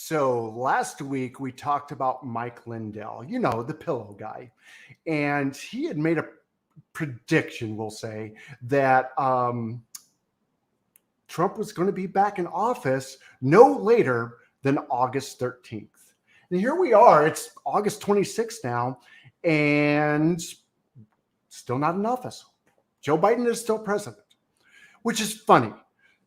So last week we talked about Mike Lindell, you know, the pillow guy. And he had made a prediction, we'll say, that Trump was going to be back in office no later than August 13th. And here we are. It's August 26th now, and still not in office. Joe Biden is still president, which is funny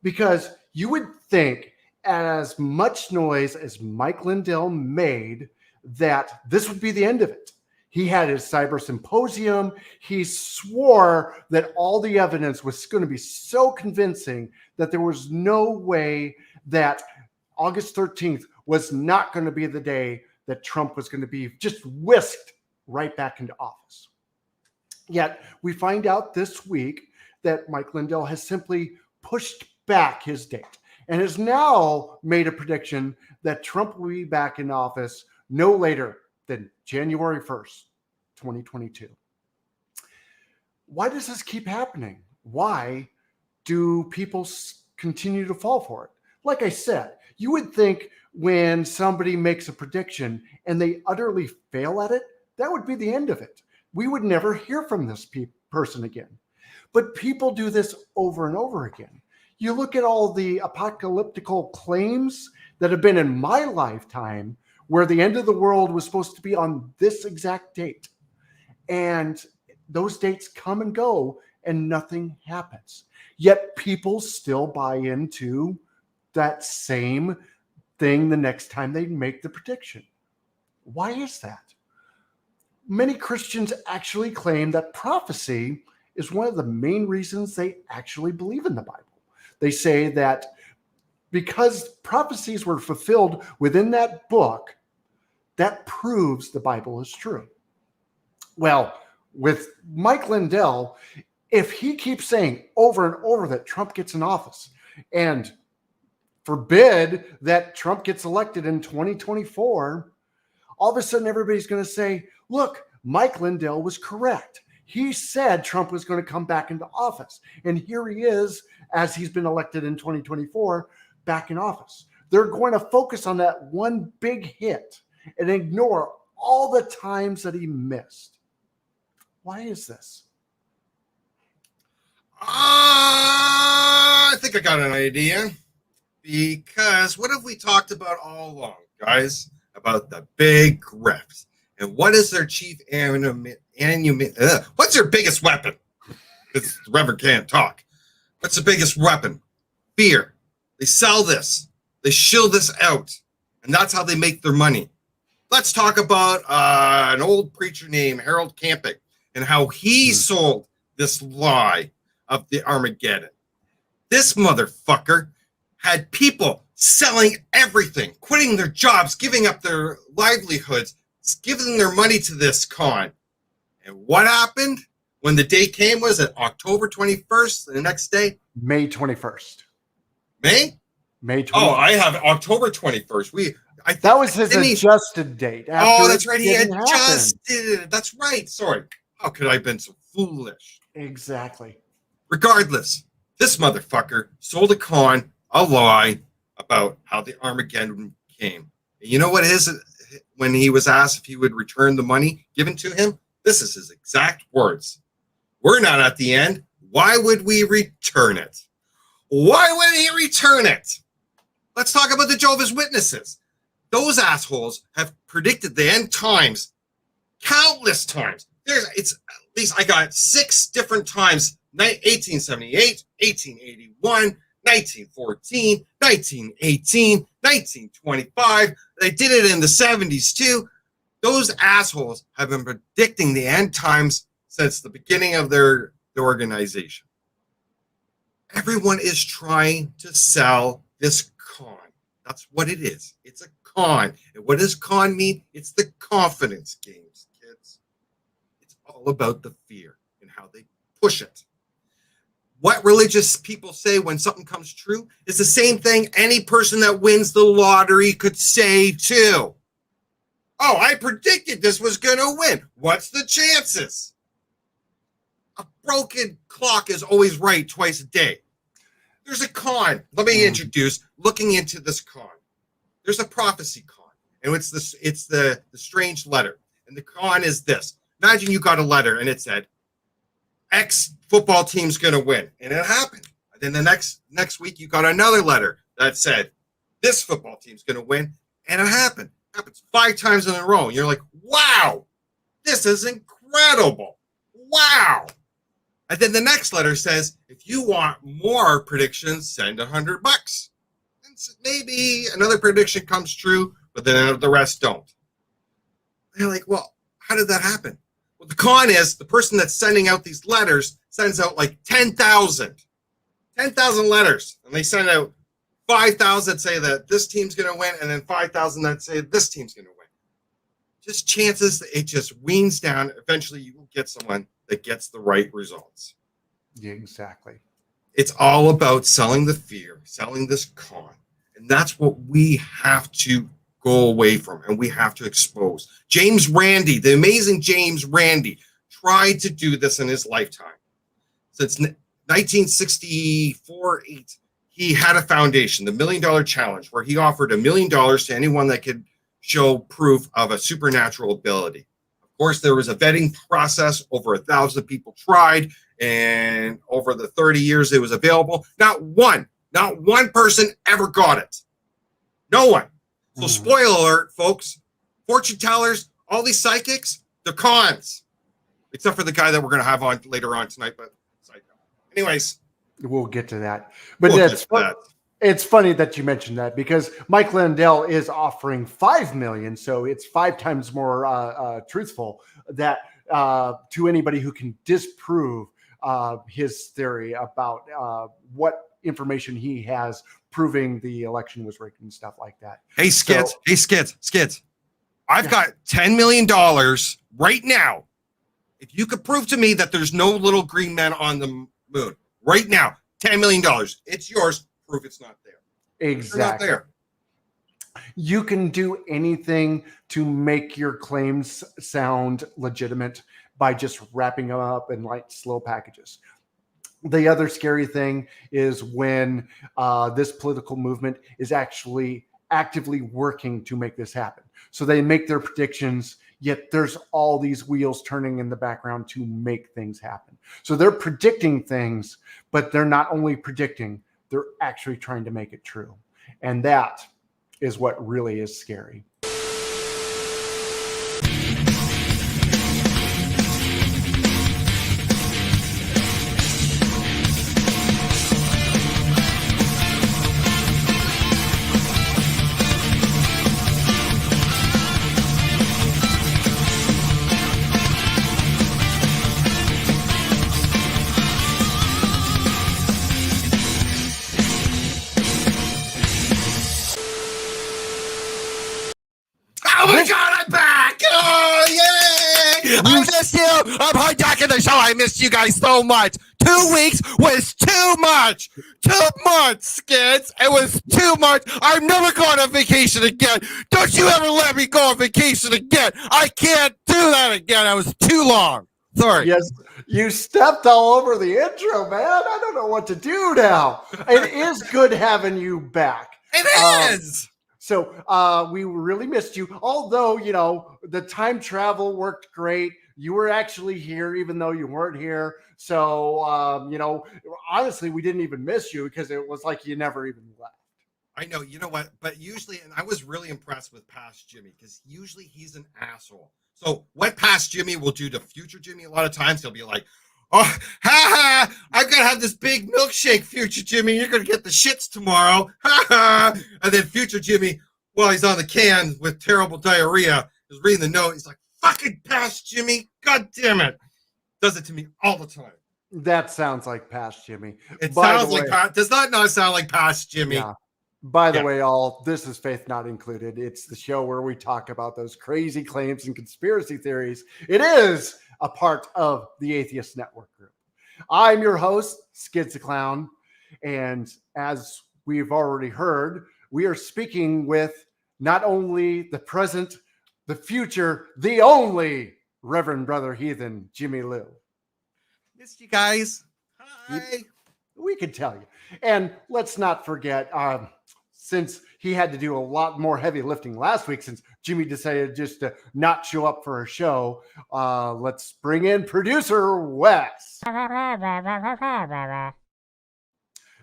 because you would think as much noise as Mike Lindell made that this would be the end of it. He had his cyber symposium. He swore that all the evidence was going to be so convincing that there was no way that August 13th was not going to be the day that Trump was going to be just whisked right back into office. Yet we find out this week that Mike Lindell has simply pushed back his date and has now made a prediction that Trump will be back in office no later than January 1st, 2022. Why does this keep happening? Why do people continue to fall for it? Like I said, you would think when somebody makes a prediction and they utterly fail at it, that would be the end of it. We would never hear from this person again. But people do this over and over again. You look at all the apocalyptical claims that have been in my lifetime where the end of the world was supposed to be on this exact date. And those dates come and go and nothing happens. Yet people still buy into that same thing the next time they make the prediction. Why is that? Many Christians actually claim that prophecy is one of the main reasons they actually believe in the Bible. They say that because prophecies were fulfilled within that book, that proves the Bible is true. Well, with Mike Lindell, if he keeps saying over and over that Trump gets in office, and forbid that Trump gets elected in 2024, all of a sudden everybody's going to say, look, Mike Lindell was correct. He said Trump was going to come back into office. And here he is, as he's been elected in 2024, back in office. They're going to focus on that one big hit and ignore all the times that he missed. Why is this? I think I got an idea. Because what have we talked about all along, guys? About the big reps. And what is their chief what's their biggest weapon? Because the Reverend can't talk. What's the biggest weapon? Fear. They sell this. They shill this out. And that's how they make their money. Let's talk about an old preacher named Harold Camping and how he sold this lie of the Armageddon. This motherfucker had people selling everything, quitting their jobs, giving up their livelihoods, giving their money to this con. And what happened when the day came? Was it October 21st? The next day? May 21st. May? May 21st. Oh, I have October 21st. That was his adjusted date. Oh, that's right. He adjusted it. That's right. Sorry. How could I have been so foolish? Exactly. Regardless, this motherfucker sold a con, a lie about how the Armageddon came. You know what his, when he was asked if he would return the money given to him? This is his exact words. We're not at the end. Why would we return it? Why would he return it? Let's talk about the Jehovah's Witnesses. Those assholes have predicted the end times countless times. It's at least I got 6 different times: 1878, 1881, 1914, 1918, 1925. They did it in the 70s too. Those assholes have been predicting the end times since the beginning of their organization. Everyone is trying to sell this con. That's what it is. It's a con. And what does con mean? It's the confidence games, kids. It's all about the fear and how they push it. What religious people say when something comes true is the same thing any person that wins the lottery could say too. Oh, I predicted this was going to win. What's the chances? A broken clock is always right twice a day. There's a con. Let me introduce looking into this con. There's a prophecy con, and it's the strange letter. And the con is this. Imagine you got a letter and it said, X football team's going to win. And it happened. And then the next week, you got another letter that said, this football team's going to win. And it happened. It happens 5 times in a row. And you're like, wow, this is incredible. Wow. And then the next letter says, if you want more predictions, send $100. And maybe another prediction comes true, but then the rest don't. And you're like, well, how did that happen? Well, the con is the person that's sending out these letters sends out like 10,000 letters. And they send out 5,000 that say that this team's going to win, and then 5,000 that say this team's going to win. Just chances that it just weans down. Eventually, you will get someone that gets the right results. Yeah, exactly. It's all about selling the fear, selling this con. And that's what we have to go away from, and we have to expose. James Randi, the amazing James Randi, tried to do this in his lifetime. Since 1964-8, he had a foundation, the $1 Million Challenge, where he offered $1 million to anyone that could show proof of a supernatural ability. Of course, there was a vetting process. Over 1,000 people tried, and over the 30 years it was available, not one person ever got it. No one. So spoiler alert, folks, fortune tellers, all these psychics, they're cons. Except for the guy that we're going to have on later on tonight, but anyways. We'll get to that. But it's funny that you mentioned that, because Mike Lindell is offering $5 million, so it's 5 times more truthful that to anybody who can disprove his theory about what information he has proving the election was rigged and stuff like that. Hey, Skids. I've got $10 million right now. If you could prove to me that there's no little green men on the moon right now, $10 million, it's yours. Prove it's not there. Exactly. Not there. You can do anything to make your claims sound legitimate by just wrapping them up in like slow packages. The other scary thing is when this political movement is actually actively working to make this happen. So they make their predictions, yet there's all these wheels turning in the background to make things happen. So they're predicting things, but they're not only predicting, they're actually trying to make it true. And that is what really is scary. I missed you. I'm hijacking the show. I missed you guys so much. 2 weeks was too much. 2 months, Skids. It was too much. I'm never going on vacation again. Don't you ever let me go on vacation again. I can't do that again. I was too long. Sorry. Yes, you stepped all over the intro, man. I don't know what to do now. It is good having you back. It is. So we really missed you. Although, you know, the time travel worked great. You were actually here, even though you weren't here. So, you know, honestly, we didn't even miss you because it was like you never even left. I know. You know what? But usually, and I was really impressed with Past Jimmy because usually he's an asshole. So what Past Jimmy will do to future Jimmy, a lot of times he'll be like, oh, ha ha, I'm going to have this big milkshake, future Jimmy. You're going to get the shits tomorrow. Ha ha. And then future Jimmy, while he's on the can with terrible diarrhea, is reading the note. He's like, fucking Past Jimmy. God damn it. Does it to me all the time. That sounds like Past Jimmy. It sounds like, does that not sound like Past Jimmy? Yeah. By the way, all this is Faith Not Included. It's the show where we talk about those crazy claims and conspiracy theories. It is a part of the Atheist Network group. I'm your host, Skids the Clown. And as we've already heard, we are speaking with not only the present, the future, the only Reverend Brother Heathen, Jimmy Lou. Missed you guys. Hi. We could tell you. And let's not forget, since he had to do a lot more heavy lifting last week, since Jimmy decided just to not show up for a show, let's bring in producer Wes.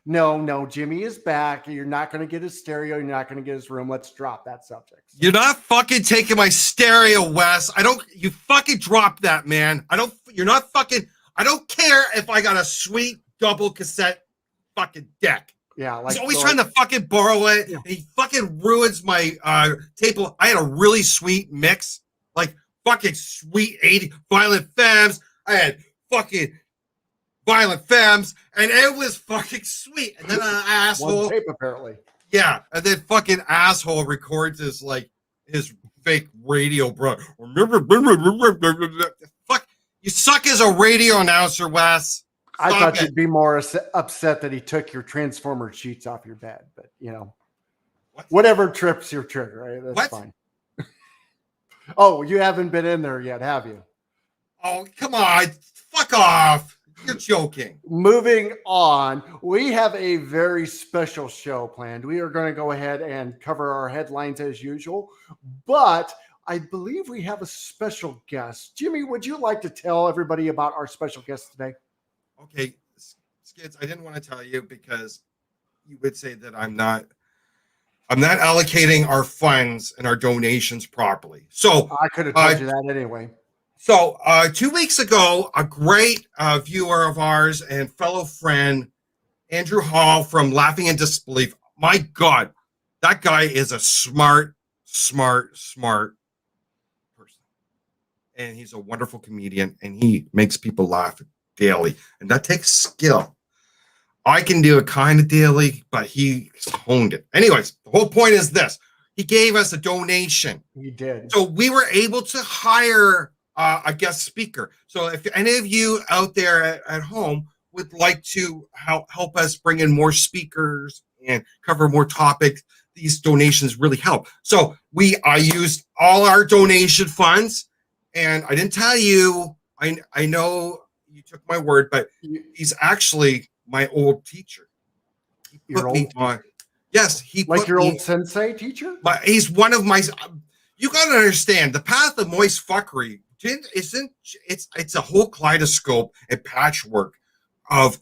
No, Jimmy is back. You're not going to get his stereo. You're not going to get his room. Let's drop that subject. You're not fucking taking my stereo, Wes. You fucking drop that, man. I don't care if I got a sweet double cassette fucking deck. Yeah. He's always trying to fucking borrow it. Yeah. And he fucking ruins my tape. I had a really sweet mix, like fucking sweet 80 Violent Femmes. I had fucking Violent Femmes, and it was fucking sweet. And then an asshole. One tape, apparently. Yeah, and then fucking asshole records his fake radio, bro. Fuck, you suck as a radio announcer, Wes. I thought you'd be more upset that he took your Transformer sheets off your bed, but whatever trips your trigger, right? That's fine. Oh, you haven't been in there yet, have you? Oh, come on. Fuck off. You're joking. Moving on, we have a very special show planned. We are going to go ahead and cover our headlines as usual, but I believe we have a special guest. Jimmy, would you like to tell everybody about our special guest today? Okay, Skids, I didn't want to tell you because you would say that I'm not allocating our funds and our donations properly. So I could have told you that anyway. So 2 weeks ago, a great viewer of ours and fellow friend, Andrew Hall from Laughing in Disbelief. My God, that guy is a smart person. And he's a wonderful comedian, and he makes people laugh daily. And that takes skill. I can do it kind of daily, but he honed it. Anyways, the whole point is this. He gave us a donation. He did. So we were able to hire a guest speaker. So if any of you out there at home would like to help us bring in more speakers and cover more topics, these donations really help. So I used all our donation funds, and I didn't tell you, I know you took my word, but he's actually my old teacher. Your old teacher? Yes, your old sensei teacher? But he's one of my. You got to understand, the path of moist fuckery it's a whole kaleidoscope and patchwork of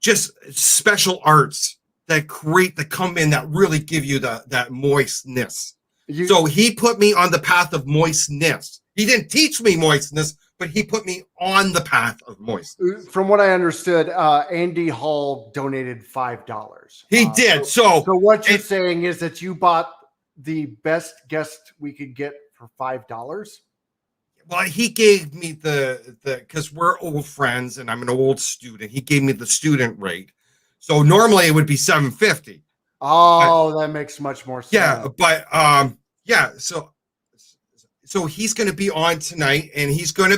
just special arts that come in that really give you that moistness. So he put me on the path of moistness. He didn't teach me moistness, but he put me on the path of moistness. From what I understood, Andy Hall donated $5. He did. So what you're saying is that you bought the best guest we could get for $5? Well, he gave me the because we're old friends and I'm an old student. He gave me the student rate. So normally it would be $7.50. Oh, that makes much more sense. Yeah, but so he's going to be on tonight, and he can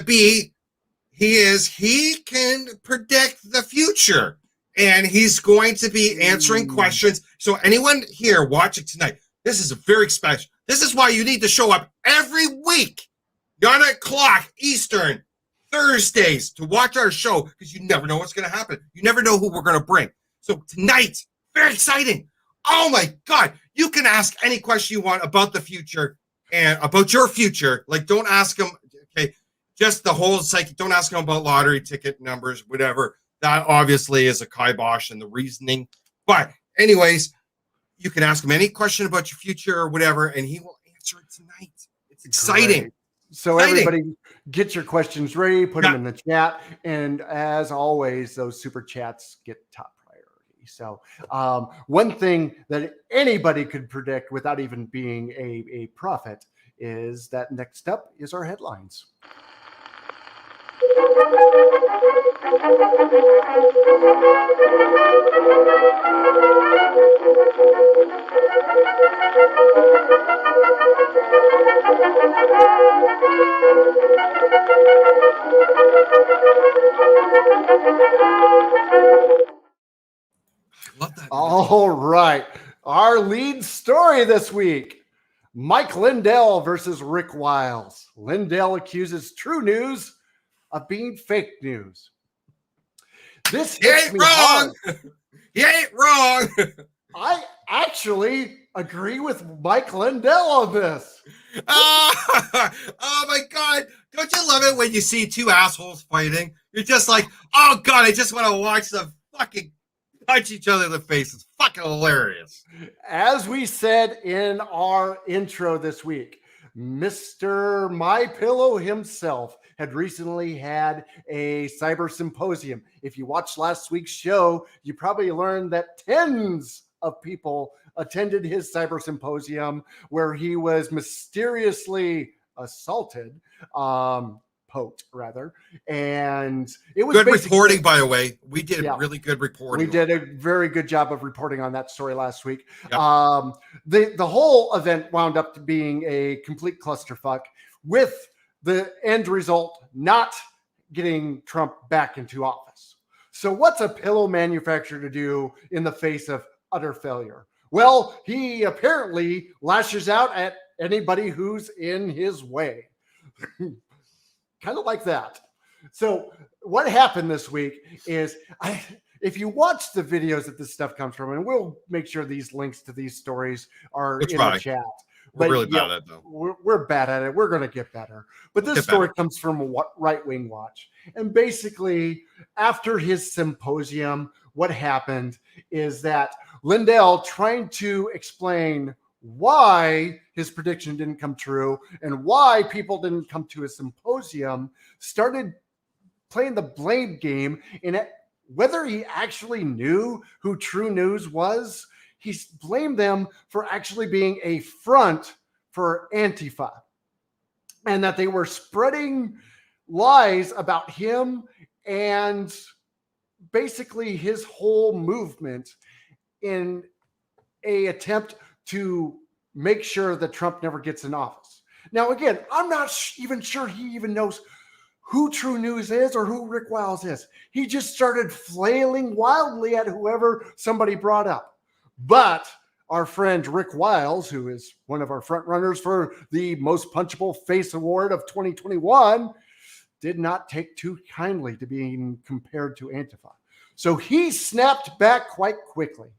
predict the future, and he's going to be answering questions. So anyone here watching tonight, this is a very special. This is why you need to show up every week, 9:00 Eastern, Thursdays, to watch our show, because you never know what's going to happen. You never know who we're going to bring. So tonight, very exciting. Oh my God. You can ask any question you want about the future and about your future. Like, don't ask them, okay, just the whole psyche. Don't ask them about lottery ticket numbers, whatever. That obviously is a kibosh in the reasoning. But anyways, you can ask him any question about your future or whatever, and he will answer it tonight. It's exciting. Great. So everybody get your questions ready, put them in the chat. And as always, those super chats get top priority. So one thing that anybody could predict without even being a prophet is that next up is our headlines. Love that. All right. Our lead story this week. Mike Lindell versus Rick Wiles. Lindell accuses True News of being fake news. This hits me hard. You ain't wrong. I actually agree with Mike Lindell on this. Oh my God. Don't you love it when you see two assholes fighting? You're just like, oh God, I just want to watch them fucking punch each other in the face. It's fucking hilarious. As we said in our intro this week, Mr. My Pillow himself had recently had a cyber symposium. If you watched last week's show, you probably learned that tens of people attended his cyber symposium where he was mysteriously assaulted, poked rather, and it was good reporting, by the way. We did really good reporting. We did a very good job of reporting on that story last week. Yep. The whole event wound up being a complete clusterfuck, with the end result not getting Trump back into office. So what's a pillow manufacturer to do in the face of utter failure? Well, he apparently lashes out at anybody who's in his way. Kind of like that. So what happened this week is, if you watch the videos that this stuff comes from, and we'll make sure these links to these stories are in the chat. We're really bad at it, though. We're bad at it. We're going to get better. But this story comes from Right Wing Watch. And basically, after his symposium, what happened is that Lindell, trying to explain why his prediction didn't come true and why people didn't come to his symposium, started playing the blame game in it. Whether he actually knew who True News was, he blamed them for actually being a front for Antifa, and that they were spreading lies about him and basically his whole movement in a attempt to make sure that Trump never gets in office. Now, again, I'm not even sure he even knows who True News is or who Rick Wiles is. He just started flailing wildly at whoever somebody brought up. But our friend Rick Wiles, who is one of our front runners for the Most Punchable Face Award of 2021, did not take too kindly to being compared to Antifa. So he snapped back quite quickly.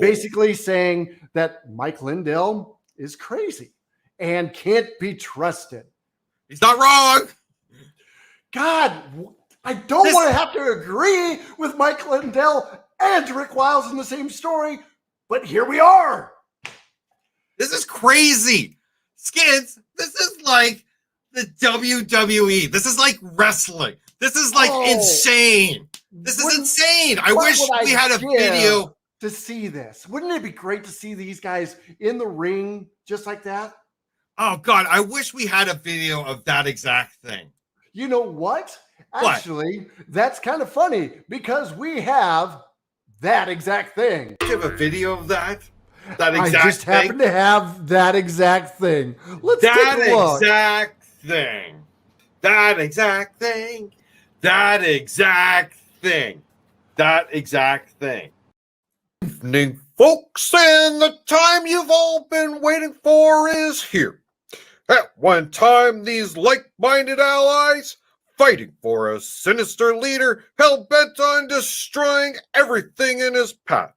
Basically saying that Mike Lindell is crazy and can't be trusted. He's not wrong. God, I don't want to have to agree with Mike Lindell and Rick Wiles in the same story, but here we are. This is crazy. Skids, this is like the WWE. This is like wrestling. This is like insane. This is insane. I wish we had a video to see this. Wouldn't it be great to see these guys in the ring just like that? Oh God, I wish we had a video of that exact thing. You know what? Actually, that's kind of funny because we have that exact thing. Do you have a video of that? I just happen to have that exact thing. Let's take a look. That exact thing. That exact thing. That exact thing. That exact thing. Evening, folks, and the time you've all been waiting for is here. At one time, these like-minded allies, fighting for a sinister leader hell-bent on destroying everything in his path,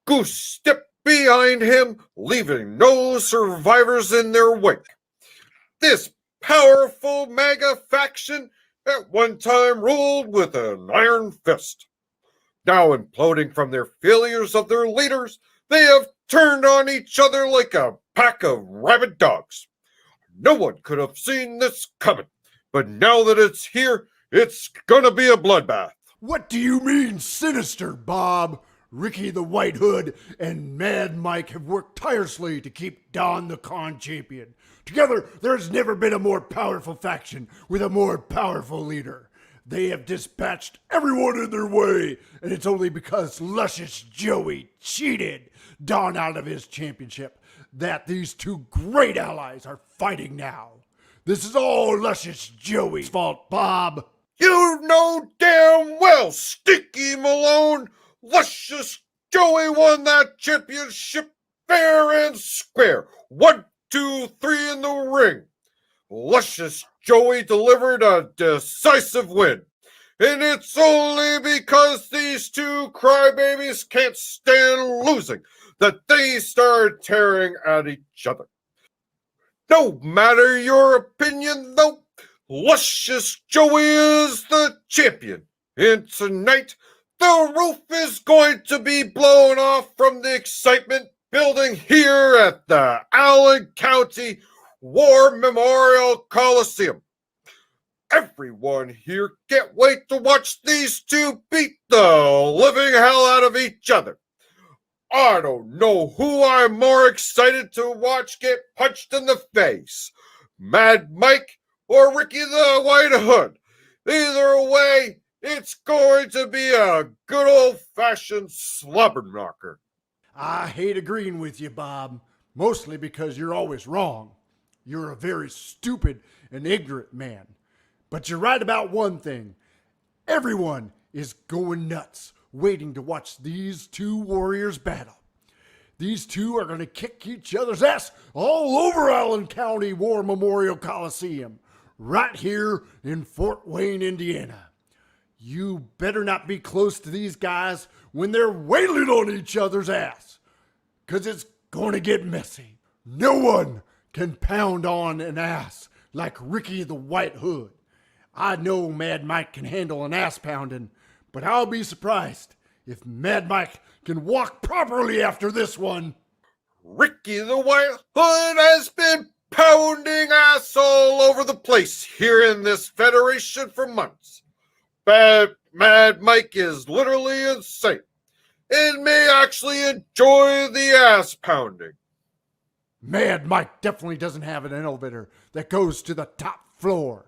Goose stepped behind him, leaving no survivors in their wake. This powerful MAGA faction at one time ruled with an iron fist. Now imploding from their failures of their leaders, they have turned on each other like a pack of rabid dogs. No one could have seen this coming, but now that it's here, it's gonna be a bloodbath. What do you mean, sinister, Bob? Ricky the White Hood and Mad Mike have worked tirelessly to keep Don the Con champion. Together, there's never been a more powerful faction with a more powerful leader. They have dispatched everyone in their way, and it's only because Luscious Joey cheated Don out of his championship that these two great allies are fighting now. This is all Luscious Joey's fault, Bob. You know damn well, Stinky Malone, Luscious Joey won that championship fair and square. 1, 2, 3 in the ring. Luscious Joey delivered a decisive win. And it's only because these two crybabies can't stand losing that they start tearing at each other. No matter your opinion, though, Luscious Joey is the champion. And tonight, the roof is going to be blown off from the excitement building here at the Allen County War Memorial Coliseum. Everyone here can't wait to watch these two beat the living hell out of each other. I don't know who I'm more excited to watch get punched in the face, Mad Mike or Ricky the White Hood. Either way, it's going to be a good old-fashioned slobber knocker. I hate agreeing with you, Bob, mostly because you're always wrong. You're a very stupid and ignorant man. But you're right about one thing. Everyone is going nuts waiting to watch these two warriors battle. These two are going to kick each other's ass all over Allen County War Memorial Coliseum, right here in Fort Wayne, Indiana. You better not be close to these guys when they're wailing on each other's ass, because it's going to get messy. No one can pound on an ass like Ricky the White Hood. I know Mad Mike can handle an ass pounding, but I'll be surprised if Mad Mike can walk properly after this one. Ricky the White Hood has been pounding ass all over the place here in this federation for months. Mad Mike is literally insane and may actually enjoy the ass pounding. Mad Mike definitely doesn't have an elevator that goes to the top floor.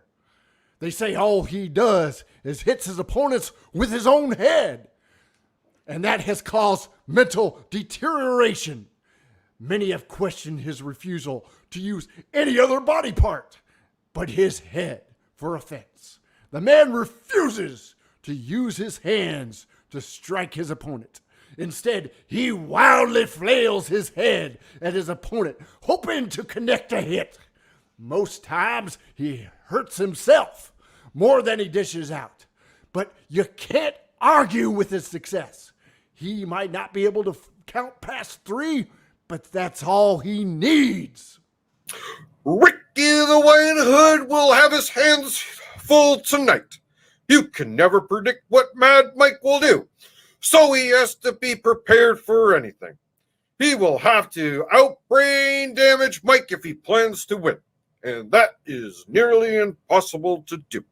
They say all he does is hits his opponents with his own head. And that has caused mental deterioration. Many have questioned his refusal to use any other body part but his head for offense. The man refuses to use his hands to strike his opponent. Instead, he wildly flails his head at his opponent, hoping to connect a hit. Most times, he hurts himself more than he dishes out. But you can't argue with his success. He might not be able to count past 3, but that's all he needs. Ricky the White Hood will have his hands full tonight. You can never predict what Mad Mike will do, so he has to be prepared for anything. He will have to outbrain damage Mike if he plans to win, and that is nearly impossible to do.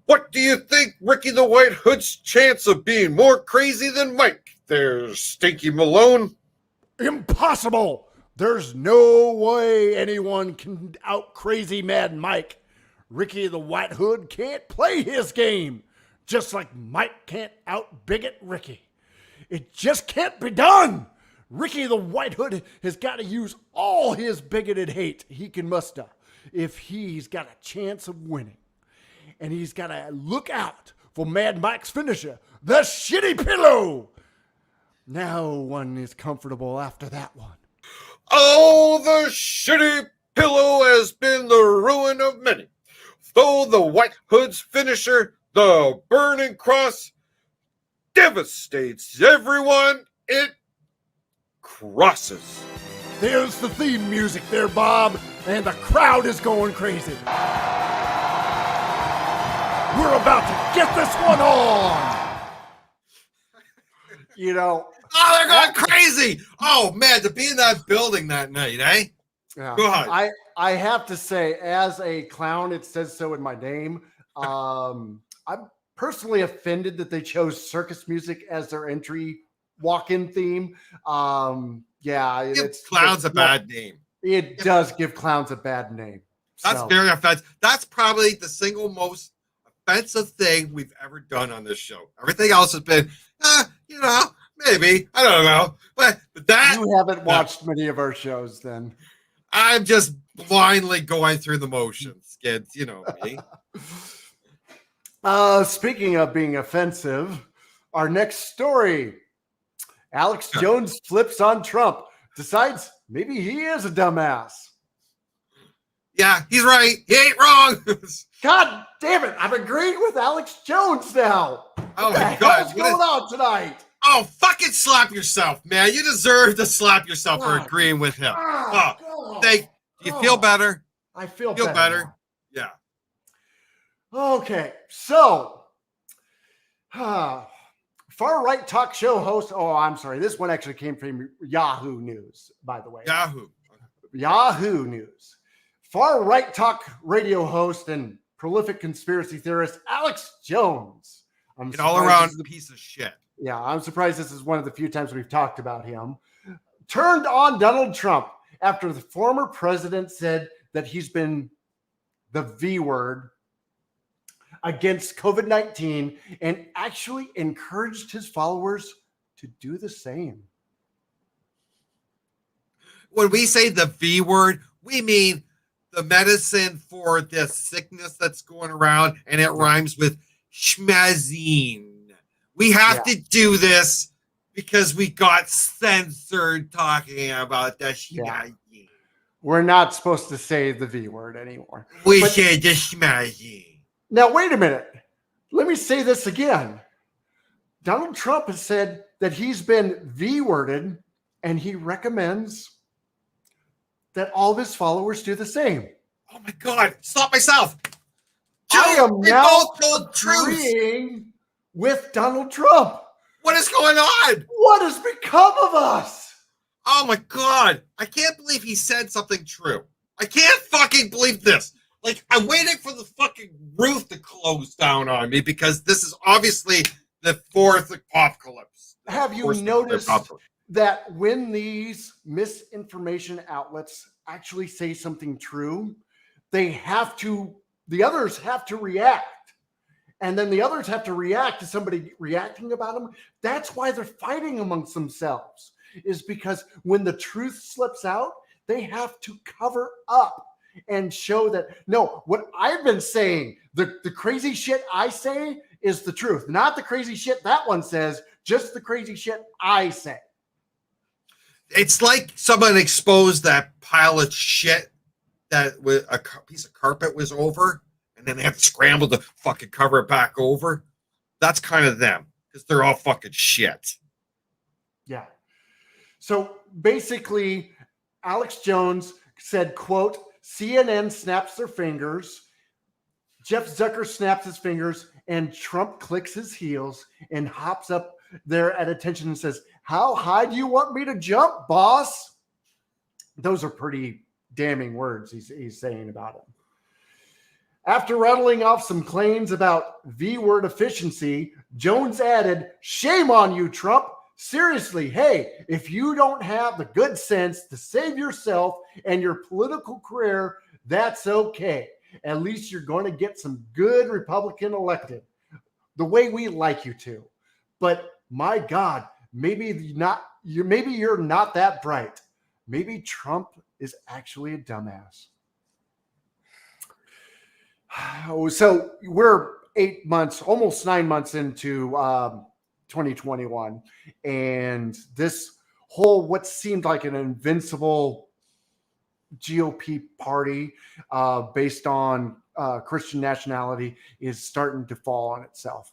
What do you think Ricky the White Hood's chance of being more crazy than Mike? There's Stinky Malone. Impossible! There's no way anyone can out-crazy Mad Mike. Ricky the White Hood can't play his game, just like Mike can't out-bigot Ricky. It just can't be done! Ricky the White Hood has got to use all his bigoted hate he can muster if he's got a chance of winning. And he's got to look out for Mad Mike's finisher, the Shitty Pillow. No one is comfortable after that one. Oh, the Shitty Pillow has been the ruin of many. Though the White Hood's finisher, the Burning Cross, devastates everyone it crosses. There's the theme music there, Bob, and the crowd is going crazy. We're about to get this one on. You know. Oh, they're going crazy. Oh, man, to be in that building that night, eh? Yeah. Go ahead. I have to say, as a clown, it says so in my name. I'm personally offended that they chose circus music as their entry walk-in theme. Yeah. Give clowns a bad name. It does give clowns a bad name. That's very offensive. That's probably the single most offensive thing we've ever done on this show. Everything else has been, maybe. I don't know. But that... You haven't watched many of our shows then. I'm just blindly going through the motions, Skids. You know me. Speaking of being offensive, our next story. Alex Jones flips on Trump. Decides maybe he is a dumbass. Yeah, he's right. He ain't wrong. God damn it. I'm agreeing with Alex Jones now. Oh What my the God. hell's going on tonight? Oh, fucking slap yourself, man. You deserve to slap yourself for God. agreeing with him. Ah, Oh, God. do you feel better? I feel Feel better? now. Yeah. Okay, so far-right talk show host. Oh, I'm sorry. This one actually came from Yahoo News, by the way. Yahoo News. Far-right talk radio host and prolific conspiracy theorist Alex Jones. An all-around piece of shit. Yeah, I'm surprised this is one of the few times we've talked about him. Turned on Donald Trump after the former president said that he's been the V word against COVID-19 and actually encouraged his followers to do the same. When we say the V word, we mean the medicine for the sickness that's going around, and it rhymes with schmazine. We have to do this because we got censored talking about the schmazine. We're not supposed to say the V word anymore. We say the schmazine. Now, wait a minute. Let me say this again. Donald Trump has said that he's been V-worded, and he recommends that all of his followers do the same. Oh my God! Stop myself. I am now agreeing with Donald Trump. What is going on? What has become of us? Oh my God! I can't believe he said something true. I can't fucking believe this. Like, I'm waiting for the fucking roof to close down on me because this is obviously the fourth apocalypse. Have you noticed that when these misinformation outlets actually say something true, the others have to react. And then the others have to react to somebody reacting about them. That's why they're fighting amongst themselves, is because when the truth slips out, they have to cover up and show that, no, what I've been saying, the crazy shit I say is the truth, not the crazy shit that one says, just the crazy shit I say. It's like someone exposed that pile of shit that a piece of carpet was over, and then they have to scramble to fucking cover it back over. That's kind of them, because they're all fucking shit. Yeah. So basically, Alex Jones said, quote, CNN snaps their fingers, Jeff Zucker snaps his fingers, and Trump clicks his heels and hops up there at attention and says, how high do you want me to jump, boss? Those are pretty damning words he's saying about him. After rattling off some claims about V-word efficiency, Jones added, shame on you, Trump. Seriously, hey, if you don't have the good sense to save yourself and your political career, that's okay. At least you're going to get some good Republican elected the way we like you to. But my God, maybe you're not that bright. Maybe Trump is actually a dumbass. So we're 8 months, almost 9 months into 2021, and this whole what seemed like an invincible GOP party based on Christian nationality is starting to fall on itself.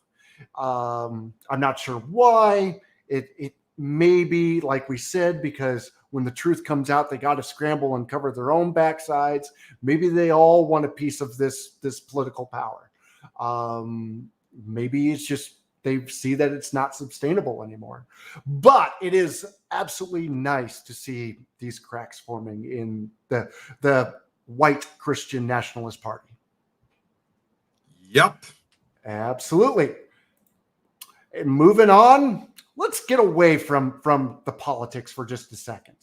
I'm not sure why. It may be, like we said, because when the truth comes out, they got to scramble and cover their own backsides. Maybe they all want a piece of this political power. Maybe it's just they see that it's not sustainable anymore. But it is absolutely nice to see these cracks forming in the white Christian nationalist party. Yep. Absolutely. And moving on, let's get away from the politics for just a second.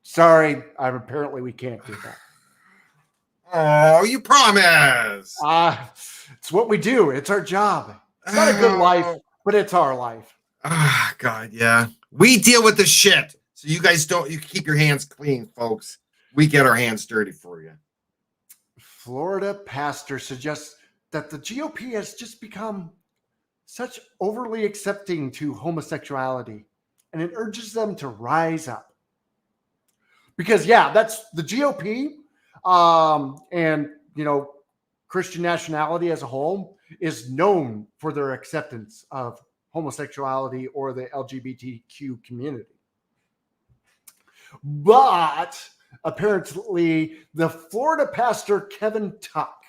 Sorry, apparently we can't do that. Oh, you promise. It's what we do. It's our job. It's not a good life, but it's our life. God, yeah. We deal with the shit. So you guys you keep your hands clean, folks. We get our hands dirty for you. Florida pastor suggests that the GOP has just become such overly accepting to homosexuality, and it urges them to rise up. Because, yeah, that's the GOP And, Christian nationality as a whole is known for their acceptance of homosexuality or the LGBTQ community. But apparently, the Florida pastor Kevin Tuck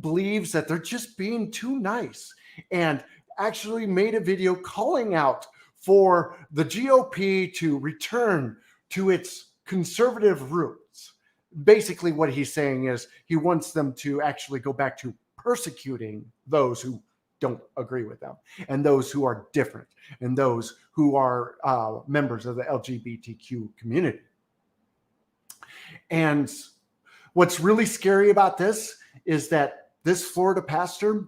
believes that they're just being too nice and actually made a video calling out for the GOP to return to its conservative roots. Basically, what he's saying is he wants them to actually go back to persecuting those who don't agree with them and those who are different and those who are members of the LGBTQ community. And what's really scary about this is that this Florida pastor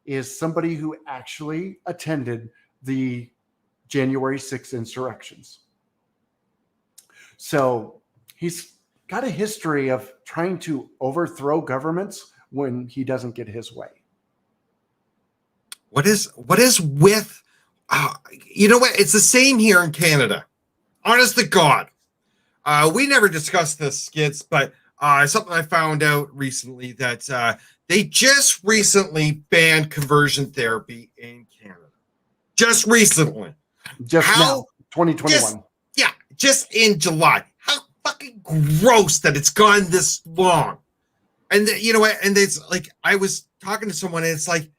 is somebody who actually attended the January 6th insurrections. So he's got a history of trying to overthrow governments when he doesn't get his way. What is with, you know what? It's the same here in Canada. Honest to God. We never discussed this, Skids, but something I found out recently that they just recently banned conversion therapy in Canada. Just recently. Just now, 2021. Just in July. How fucking gross that it's gone this long. And you know what? And it's like, I was talking to someone and it's like,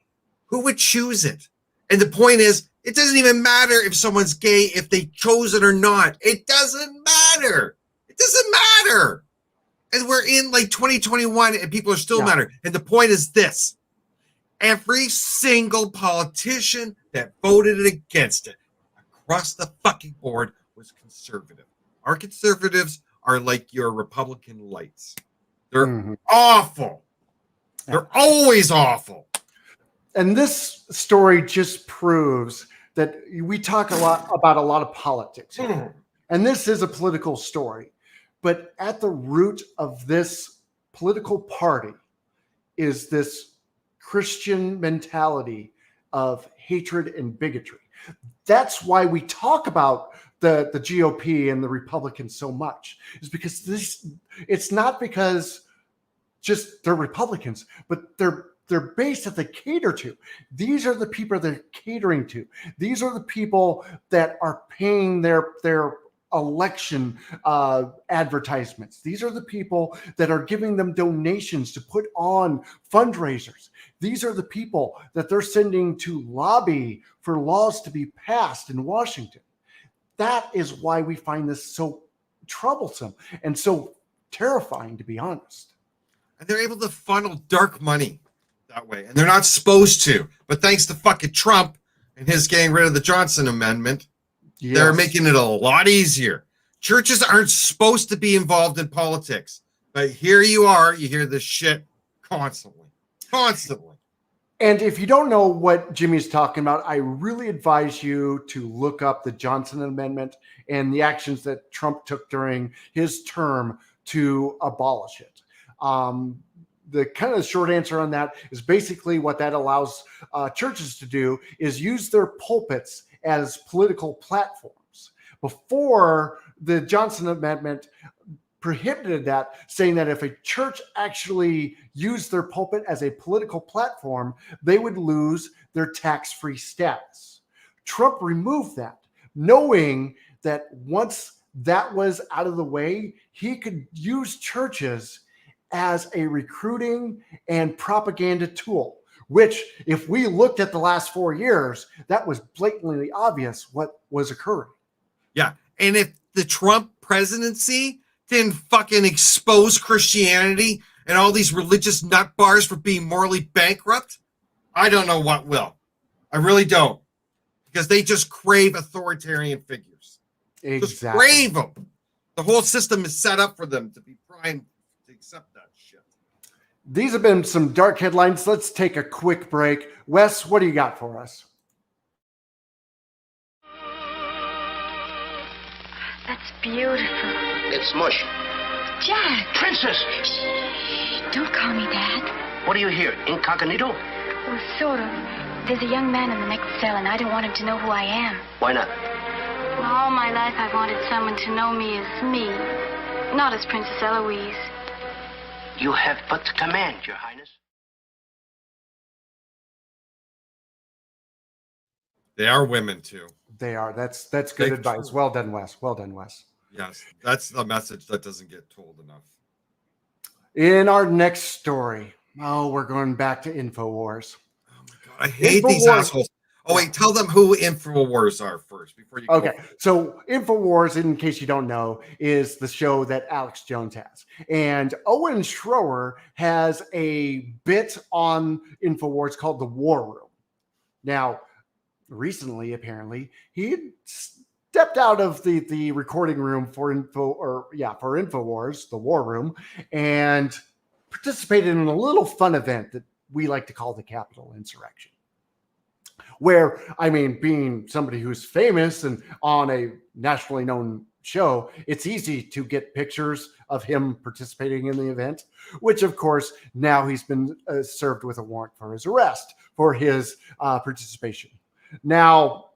who would choose it? And the point is, it doesn't even matter if someone's gay, if they chose it or not. It doesn't matter. It doesn't matter. And we're in like 2021 and people are still matter. And the point is this. Every single politician that voted against it across the fucking board was conservative. Our conservatives are like your Republican lights. They're awful. They're always awful. And this story just proves that we talk about a lot of politics here. And this is a political story. But at the root of this political party is this Christian mentality of hatred and bigotry. That's why we talk about the GOP and the Republicans so much, is because it's not because just they're Republicans, but they're base that they cater to. These are the people they're catering to. These are the people that are paying their election advertisements. These are the people that are giving them donations to put on fundraisers. These are the people that they're sending to lobby for laws to be passed in Washington. That is why we find this so troublesome and so terrifying, to be honest. And they're able to funnel dark money that way. And they're not supposed to. But thanks to fucking Trump and his getting rid of the Johnson Amendment, they're making it a lot easier. Churches aren't supposed to be involved in politics. But here you are. You hear this shit constantly. Constantly. And if you don't know what Jimmy's talking about, I really advise you to look up the Johnson Amendment and the actions that Trump took during his term to abolish it. The kind of short answer on that is basically what that allows churches to do is use their pulpits as political platforms. Before, the Johnson Amendment prohibited that, saying that if a church actually used their pulpit as a political platform, they would lose their tax-free status. Trump removed that, knowing that once that was out of the way, he could use churches as a recruiting and propaganda tool, which, if we looked at the last 4 years, that was blatantly obvious what was occurring. Yeah. And if the Trump presidency didn't fucking expose Christianity and all these religious nut bars for being morally bankrupt, I don't know what will. I really don't. Because they just crave authoritarian figures. Exactly. Just crave them. The whole system is set up for them to be primed to accept that shit. These have been some dark headlines. Let's take a quick break. Wes, what do you got for us? That's beautiful. It's mush. Jack. Princess! Shh, don't call me that. What do you hear? Incognito? Well, sort of. There's a young man in the next cell, and I don't want him to know who I am. Why not? Well, all my life I've wanted someone to know me as me. Not as Princess Eloise. You have but to command, Your Highness. They are women too. They are. That's good advice. Well done, Wes. Well done, Wes. Yes, that's the message that doesn't get told enough. In our next story, we're going back to InfoWars. Oh my god, I hate these assholes. Oh wait, tell them who InfoWars are first before you go. Okay, so InfoWars, in case you don't know, is the show that Alex Jones has. And Owen Schroer has a bit on InfoWars called The War Room. Now, recently, apparently, he stepped out of the recording room for InfoWars, The War Room, and participated in a little fun event that we like to call the Capitol Insurrection. Where, I mean, being somebody who's famous and on a nationally known show, it's easy to get pictures of him participating in the event, which, of course, now he's been served with a warrant for his arrest for his participation. Now,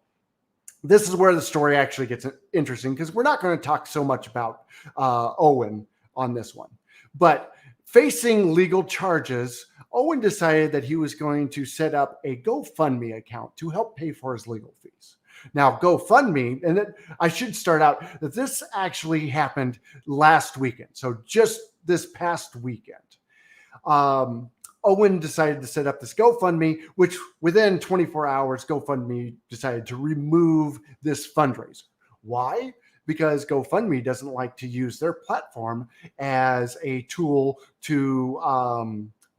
this is where the story actually gets interesting because we're not going to talk so much about Owen on this one. But facing legal charges, Owen decided that he was going to set up a GoFundMe account to help pay for his legal fees. Now, GoFundMe, and I should start out that this actually happened last weekend. So just this past weekend, Owen decided to set up this GoFundMe, which within 24 hours, GoFundMe decided to remove this fundraiser. Why? Because GoFundMe doesn't like to use their platform as a tool to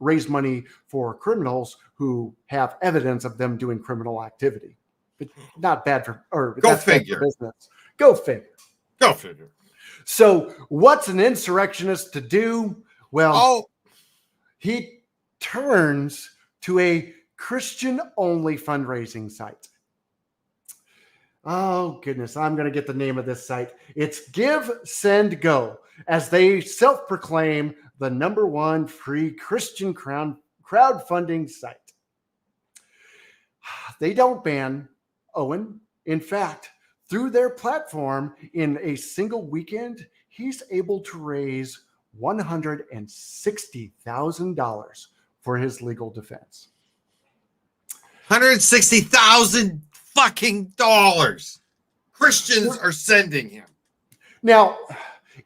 raise money for criminals who have evidence of them doing criminal activity. But not bad for, or Go figure. Business. Go figure. Go figure. So what's an insurrectionist to do? Well, he turns to a Christian-only fundraising site. Oh, goodness. I'm going to get the name of this site. It's Give, Send, Go, as they self-proclaim the #1 free Christian crowdfunding site. They don't ban Owen. In fact, through their platform, in a single weekend, he's able to raise $160,000 for his legal defense. $160,000 fucking dollars. Christians are sending him. Now,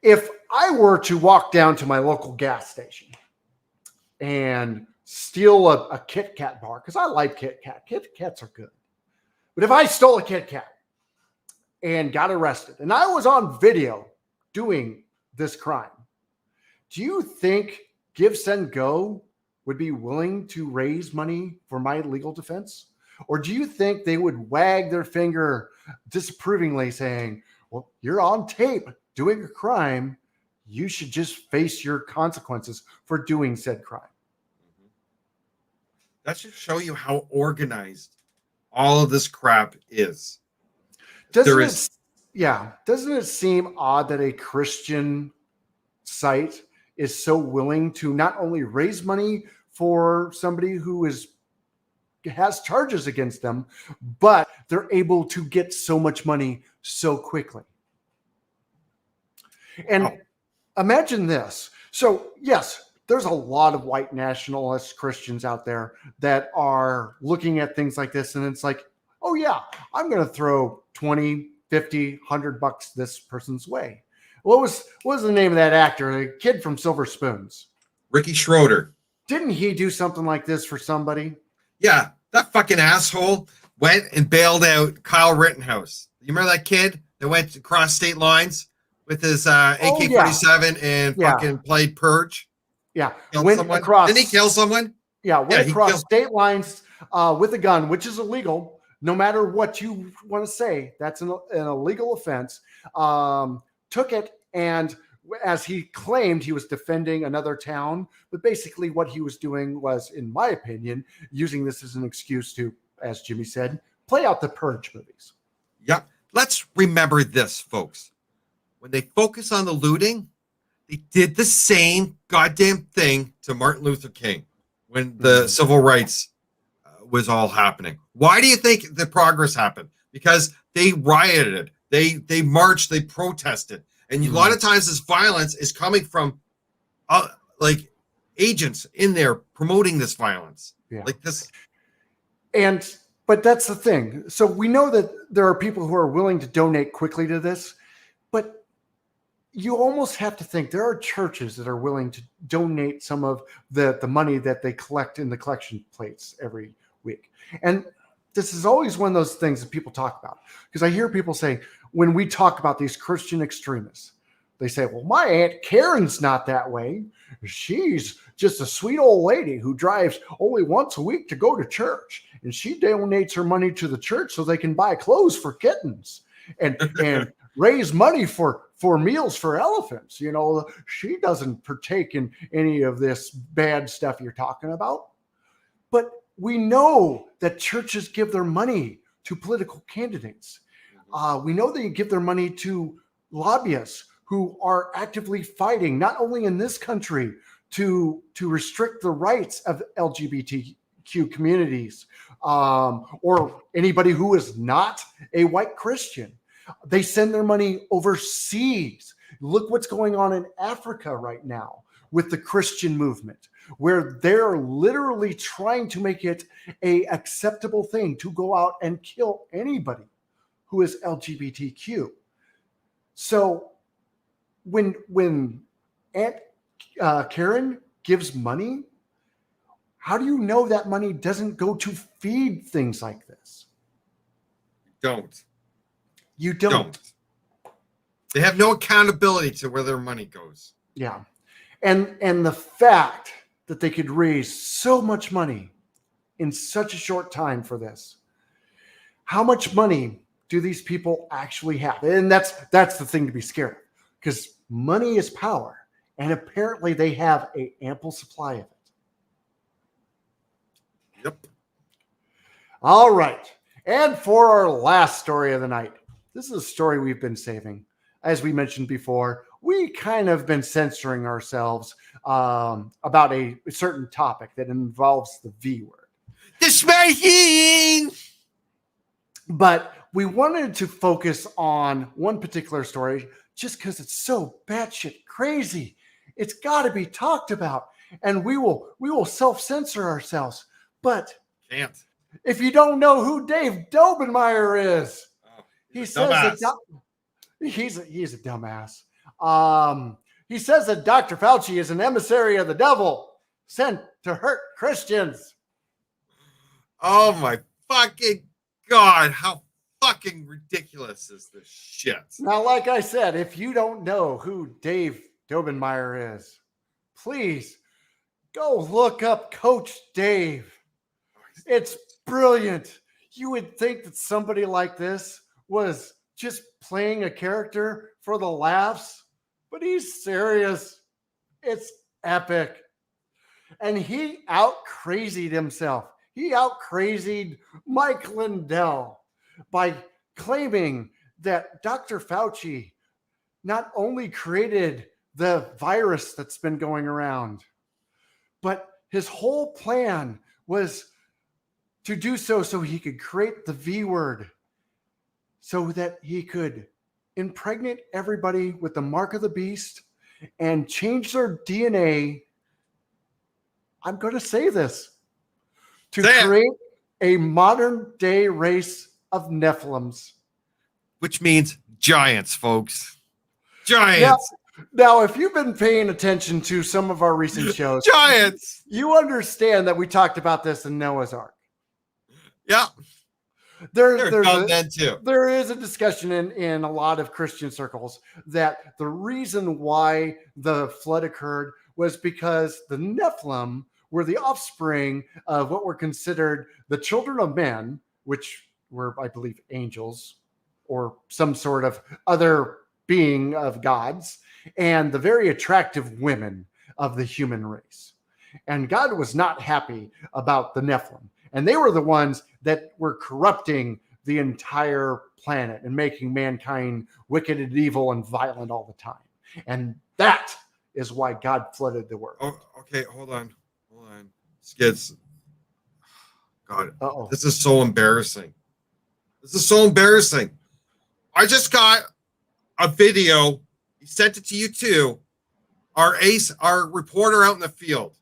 if I were to walk down to my local gas station and steal a Kit Kat bar, because I like Kit Kat. Kit Kats are good. But if I stole a Kit Kat and got arrested, and I was on video doing this crime, do you think Give, Send, Go would be willing to raise money for my legal defense? Or do you think they would wag their finger disapprovingly saying, well, you're on tape doing a crime. You should just face your consequences for doing said crime. That should show you how organized all of this crap is. Doesn't it seem odd that a Christian site is so willing to not only raise money for somebody who has charges against them, but they're able to get so much money so quickly? And imagine this. So, yes, there's a lot of white nationalist Christians out there that are looking at things like this, and it's like, oh yeah, I'm going to throw 20, 50, $100 this person's way. What was the name of that actor? The kid from Silver Spoons. Ricky Schroeder. Didn't he do something like this for somebody? Yeah, that fucking asshole went and bailed out Kyle Rittenhouse. You remember that kid that went across state lines with his AK-47 and fucking played Purge? Yeah, Went across. Didn't he kill someone? Yeah, went across state lines with a gun, which is illegal. No matter what you want to say, that's an illegal offense. Took it, and as he claimed, he was defending another town. But basically what he was doing was, in my opinion, using this as an excuse to, as Jimmy said, play out the Purge movies. Yep. Let's remember this, folks. When they focus on the looting, they did the same goddamn thing to Martin Luther King when the civil rights was all happening. Why do you think the progress happened? Because they rioted, they marched, they protested, And a lot of times this violence is coming from like agents in there promoting this violence. Yeah. Like this. But that's the thing. So we know that there are people who are willing to donate quickly to this, but you almost have to think there are churches that are willing to donate some of the money that they collect in the collection plates every week. And this is always one of those things that people talk about, because I hear people say, when we talk about these Christian extremists, they say, well, my Aunt Karen's not that way. She's just a sweet old lady who drives only once a week to go to church. And she donates her money to the church so they can buy clothes for kittens and raise money for meals for elephants. You know, she doesn't partake in any of this bad stuff you're talking about. But we know that churches give their money to political candidates. We know they give their money to lobbyists who are actively fighting, not only in this country, to restrict the rights of LGBTQ communities, or anybody who is not a white Christian. They send their money overseas. Look what's going on in Africa right now with the Christian movement, where they're literally trying to make it an acceptable thing to go out and kill anybody who is LGBTQ. So when Aunt Karen gives money, how do you know that money doesn't go to feed things like this? You don't. They have no accountability to where their money goes. Yeah. And the fact that they could raise so much money in such a short time for this. How much money do these people actually have? And that's the thing to be scared of, because money is power, and apparently they have an ample supply of it. Yep. All right. And for our last story of the night, this is a story we've been saving. As we mentioned before, we kind of been censoring ourselves about a certain topic that involves the V word. Dismaying! But we wanted to focus on one particular story just because it's so batshit crazy. It's got to be talked about, and we will self-censor ourselves. But can't. If you don't know who Dave Dobenmeyer is, he says that he's a dumbass. He says that Dr. Fauci is an emissary of the devil sent to hurt Christians. Oh my fucking God. How fucking ridiculous is this shit? Now, like I said, if you don't know who Dave Dobenmeyer is, please go look up Coach Dave. It's brilliant. You would think that somebody like this was just playing a character for the laughs, but he's serious. It's epic. And he out-crazied himself. He out-crazied Mike Lindell by claiming that Dr. Fauci not only created the virus that's been going around, but his whole plan was to do so he could create the V word so that he could impregnate everybody with the mark of the beast and change their DNA. I'm going to say this, to create a modern day race of Nephilims. Which means giants, folks. Giants. Now, if you've been paying attention to some of our recent shows, giants, you understand that we talked about this in Noah's Ark. Yeah. There is a discussion in a lot of Christian circles that the reason why the flood occurred was because the Nephilim were the offspring of what were considered the children of men, which were, I believe, angels or some sort of other being of gods, and the very attractive women of the human race. And God was not happy about the Nephilim. And they were the ones that were corrupting the entire planet and making mankind wicked and evil and violent all the time. And that is why God flooded the world. Oh, okay, hold on. Skids. God, This is so embarrassing. I just got a video He sent it to you too. Our Ace, our reporter out in the field.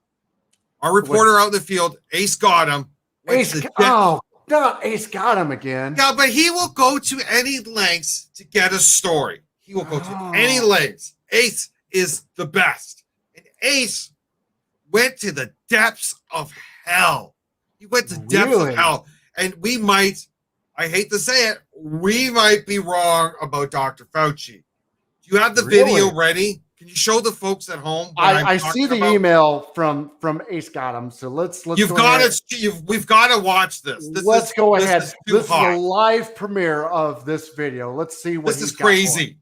Ace got him. Not Ace got him again. Yeah, but he will go to any lengths to get a story. He will go to any lengths. Ace is the best. And Ace went to the depths of hell. He went to the depths of hell. And we might, I hate to say it, we might be wrong about Dr. Fauci. Do you have the video ready? Can you show the folks at home? I see the email from Ace got him. So let's we've got to watch this. Let's go ahead. This is a live premiere of this video. Let's see what this is crazy.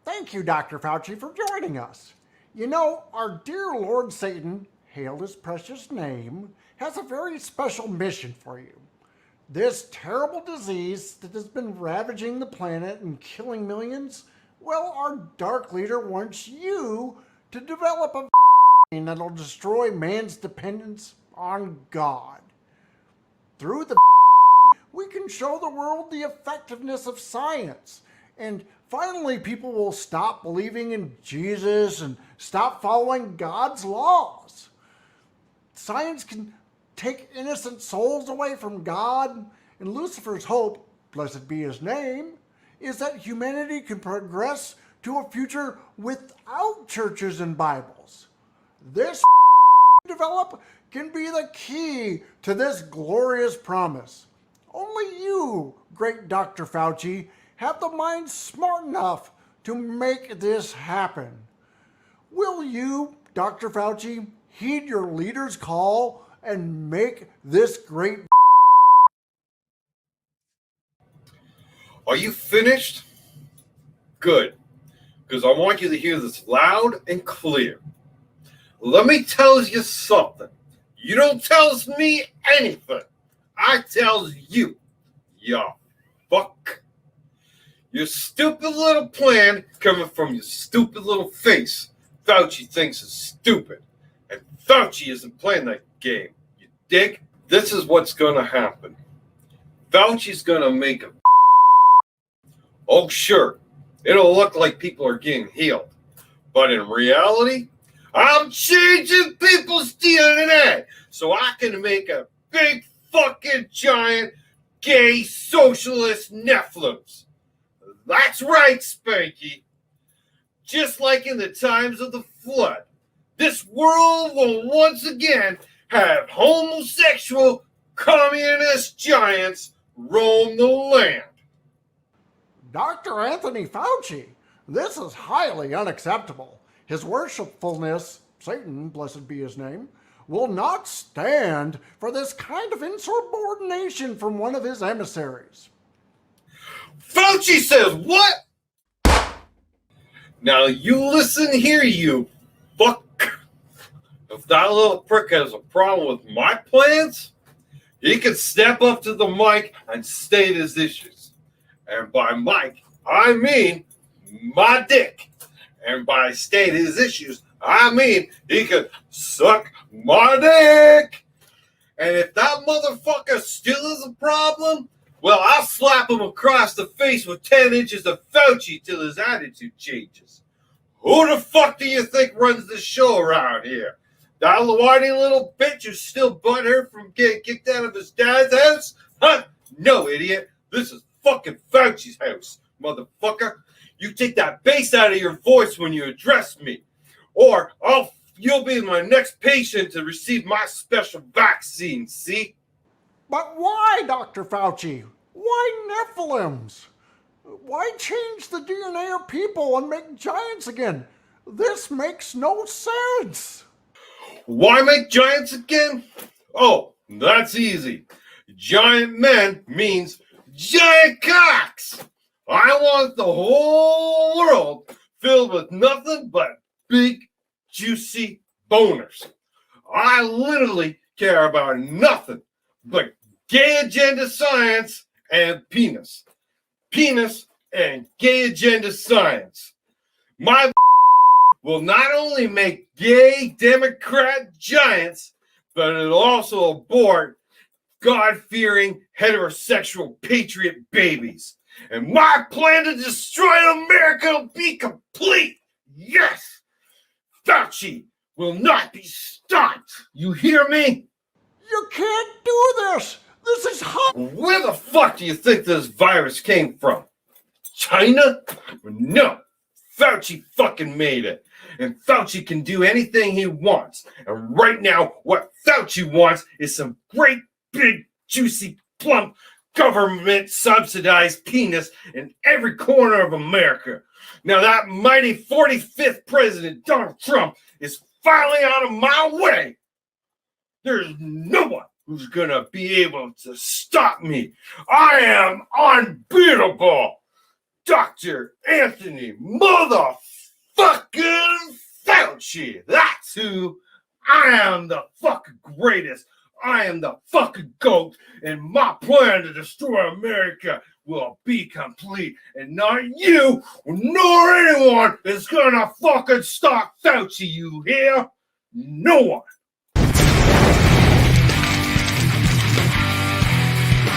Thank you, Dr. Fauci, for joining us. You know, our dear Lord Satan, hail his precious name, has a very special mission for you. This terrible disease that has been ravaging the planet and killing millions, well, our dark leader wants you to develop a that'll destroy man's dependence on God. Through the we can show the world the effectiveness of science, and finally people will stop believing in Jesus and stop following God's laws. Science can take innocent souls away from God, and Lucifer's hope, blessed be his name, is that humanity can progress to a future without churches and Bibles. This develop can be the key to this glorious promise. Only you, great Dr. Fauci, have the mind smart enough to make this happen. Will you, Dr. Fauci, heed your leader's call and make this great? Are you finished? Good, because I want you to hear this loud and clear. Let me tell you something. You don't tell me anything. I tells you, you fuck. Your stupid little plan coming from your stupid little face. Fauci thinks is stupid. And Fauci isn't playing that game. You dig? This is what's going to happen. Fauci's going to make a... Oh, sure. It'll look like people are getting healed. But in reality, I'm changing people's DNA so I can make a big fucking giant gay socialist Nephilims. That's right, Spanky. Just like in the times of the flood, this world will once again have homosexual communist giants roam the land. Dr. Anthony Fauci, this is highly unacceptable. His worshipfulness, Satan, blessed be his name, will not stand for this kind of insubordination from one of his emissaries. Fauci says what? Now you listen here, you fuck. If that little prick has a problem with my plans, he can step up to the mic and state his issues. And by mic, I mean my dick. And by state his issues, I mean he could suck my dick. And if that motherfucker still is a problem, well, I'll slap him across the face with 10 inches of Fauci till his attitude changes. Who the fuck do you think runs the show around here? That whiny little bitch who's still butthurt from getting kicked out of his dad's house? Huh? No, idiot. This is fucking Fauci's house, motherfucker. You take that bass out of your voice when you address me, or you'll be my next patient to receive my special vaccine, see? But why, Dr. Fauci? Why Nephilims? Why change the DNA of people and make giants again? This makes no sense. Why make giants again? Oh, that's easy. Giant men means giant cocks. I want the whole world filled with nothing but big, juicy boners. I literally care about nothing but gay agenda science and penis. Penis and gay agenda science. My will not only make gay Democrat giants, but it'll also abort God-fearing, heterosexual patriot babies. And my plan to destroy America will be complete. Yes! Fauci will not be stopped. You hear me? You can't do this. This is hot. Where the fuck do you think this virus came from? China? No. Fauci fucking made it. And Fauci can do anything he wants. And right now, what Fauci wants is some great, big, juicy, plump, government-subsidized penis in every corner of America. Now that mighty 45th president, Donald Trump, is finally out of my way. There's no one who's gonna be able to stop me. I am unbeatable. Dr. Anthony motherfucking Fauci. That's who. I am the fucking greatest. I am the fucking GOAT, and my plan to destroy America will be complete. And not you, nor anyone is gonna fucking stop Fauci, you hear? No one.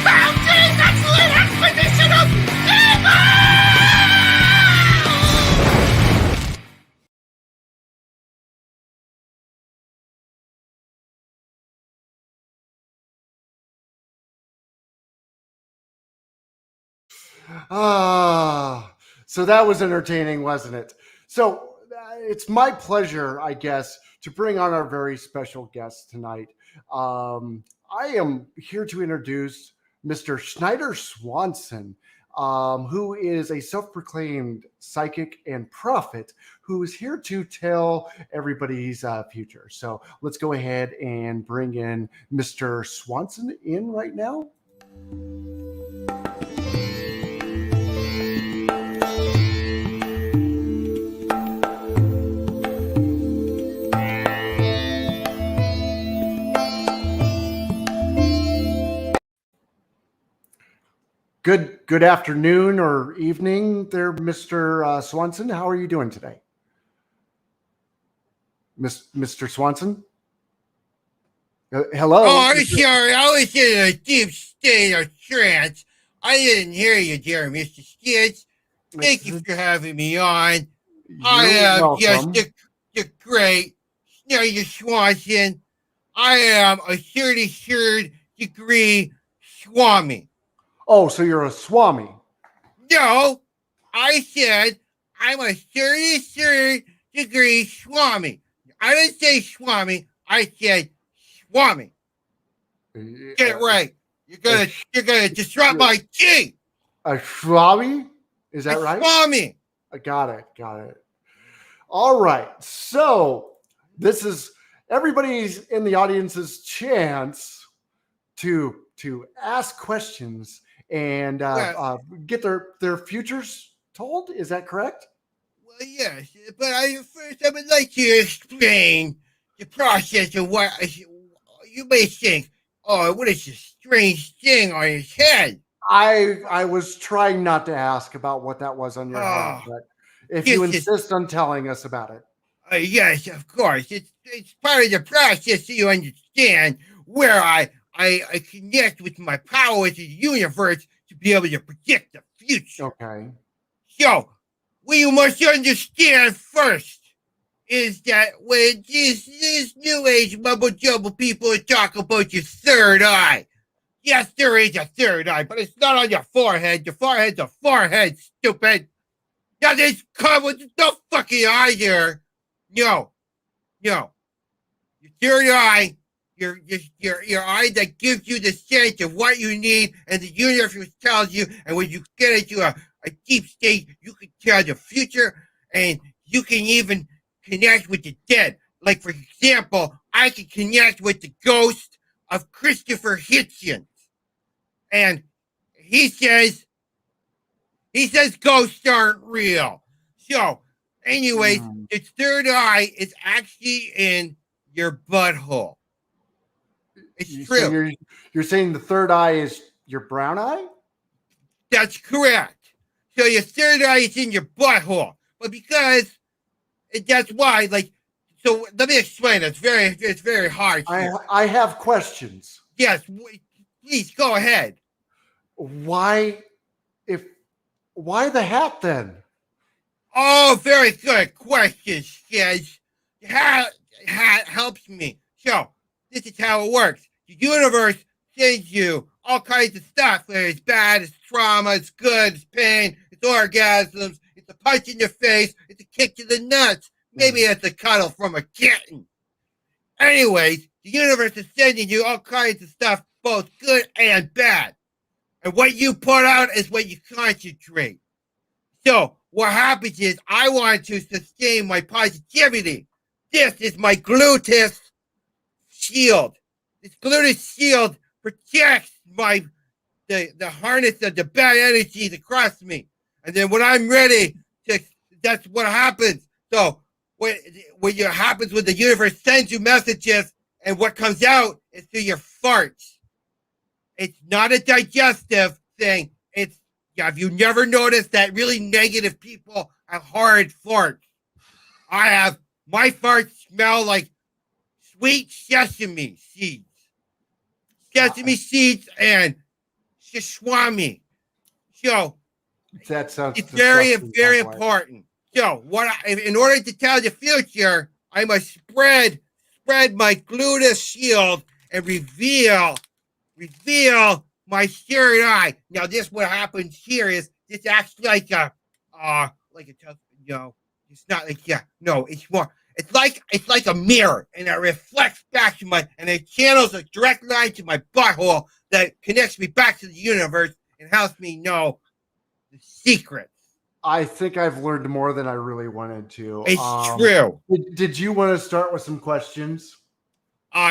Fauci, excellent expedition of evil! So that was entertaining, wasn't it? So it's my pleasure, I guess, to bring on our very special guest tonight. I am here to introduce Mr. Schneider Swanson, who is a self-proclaimed psychic and prophet who is here to tell everybody's future. So let's go ahead and bring in Mr. Swanson in right now. Good afternoon or evening there, Mr. Swanson. How are you doing today? Mr. Swanson? Hello? Oh, I'm sorry. I was in a deep state of trance. I didn't hear you, dear Mr. Skids. Thank you for having me on. I am just the great Schneider Swanson. I am a 33rd degree Swami. Oh, so you're a Swami. No, I said I'm a 33rd degree Swami. I didn't say Swami. I said Swami. Get it right. You're gonna disrupt my key. A Swami? Is that right? Swami. I got it. All right. So this is everybody's in the audience's chance to ask questions and get their futures told. Is that correct? Well, yes, but first I would like to explain the process of what you may think. Oh, what is this strange thing on his head? I was trying not to ask about what that was on your head, but if you insist on telling us about it. Yes, of course. It's part of the process so you understand where I connect with my power to the universe to be able to predict the future. Okay. So, what you must understand first is that when these new age mumble jumble people talk about your third eye, yes, there is a third eye, but it's not on your forehead. Your forehead's a forehead, stupid. Now, there's no fucking eye there. No. Your third eye. Your eye that gives you the sense of what you need, and the universe tells you. And when you get into a deep state, you can tell the future, and you can even connect with the dead. Like, for example, I can connect with the ghost of Christopher Hitchens, and he says ghosts aren't real. So, anyways, the third eye is actually in your butthole. It's true. So you're saying the third eye is your brown eye? That's correct. So your third eye is in your butthole. But because that's why, let me explain. It's very hard. I have questions. Yes. Please go ahead. Why the hat then? Oh, very good question, Skids. The hat helps me. So, this is how it works. The universe sends you all kinds of stuff, whether it's bad, it's trauma, it's good, it's pain, it's orgasms, it's a punch in your face, it's a kick to the nuts, maybe it's a cuddle from a kitten. Anyways, the universe is sending you all kinds of stuff, both good and bad. And what you put out is what you concentrate. So, what happens is I want to sustain my positivity. This is my gluteus shield. This gluteus shield protects the harness of the bad energies across me. And then when I'm ready, that's what happens. So what happens when the universe sends you messages and what comes out is through your farts. It's not a digestive thing. Have you never noticed that really negative people have hard farts? My farts smell like sweet sesame seeds. Sesame seeds and sashimi. So That sounds it's very, disgusting, very by the way. important. So in order to tell the future, I must spread my gluteus shield and reveal my third eye. Now, what happens here is this acts like it's not like it's more. It's like a mirror, and it reflects back to and it channels a direct line to my butthole that connects me back to the universe and helps me know the secrets. I think I've learned more than I really wanted to. It's true. Did you want to start with some questions?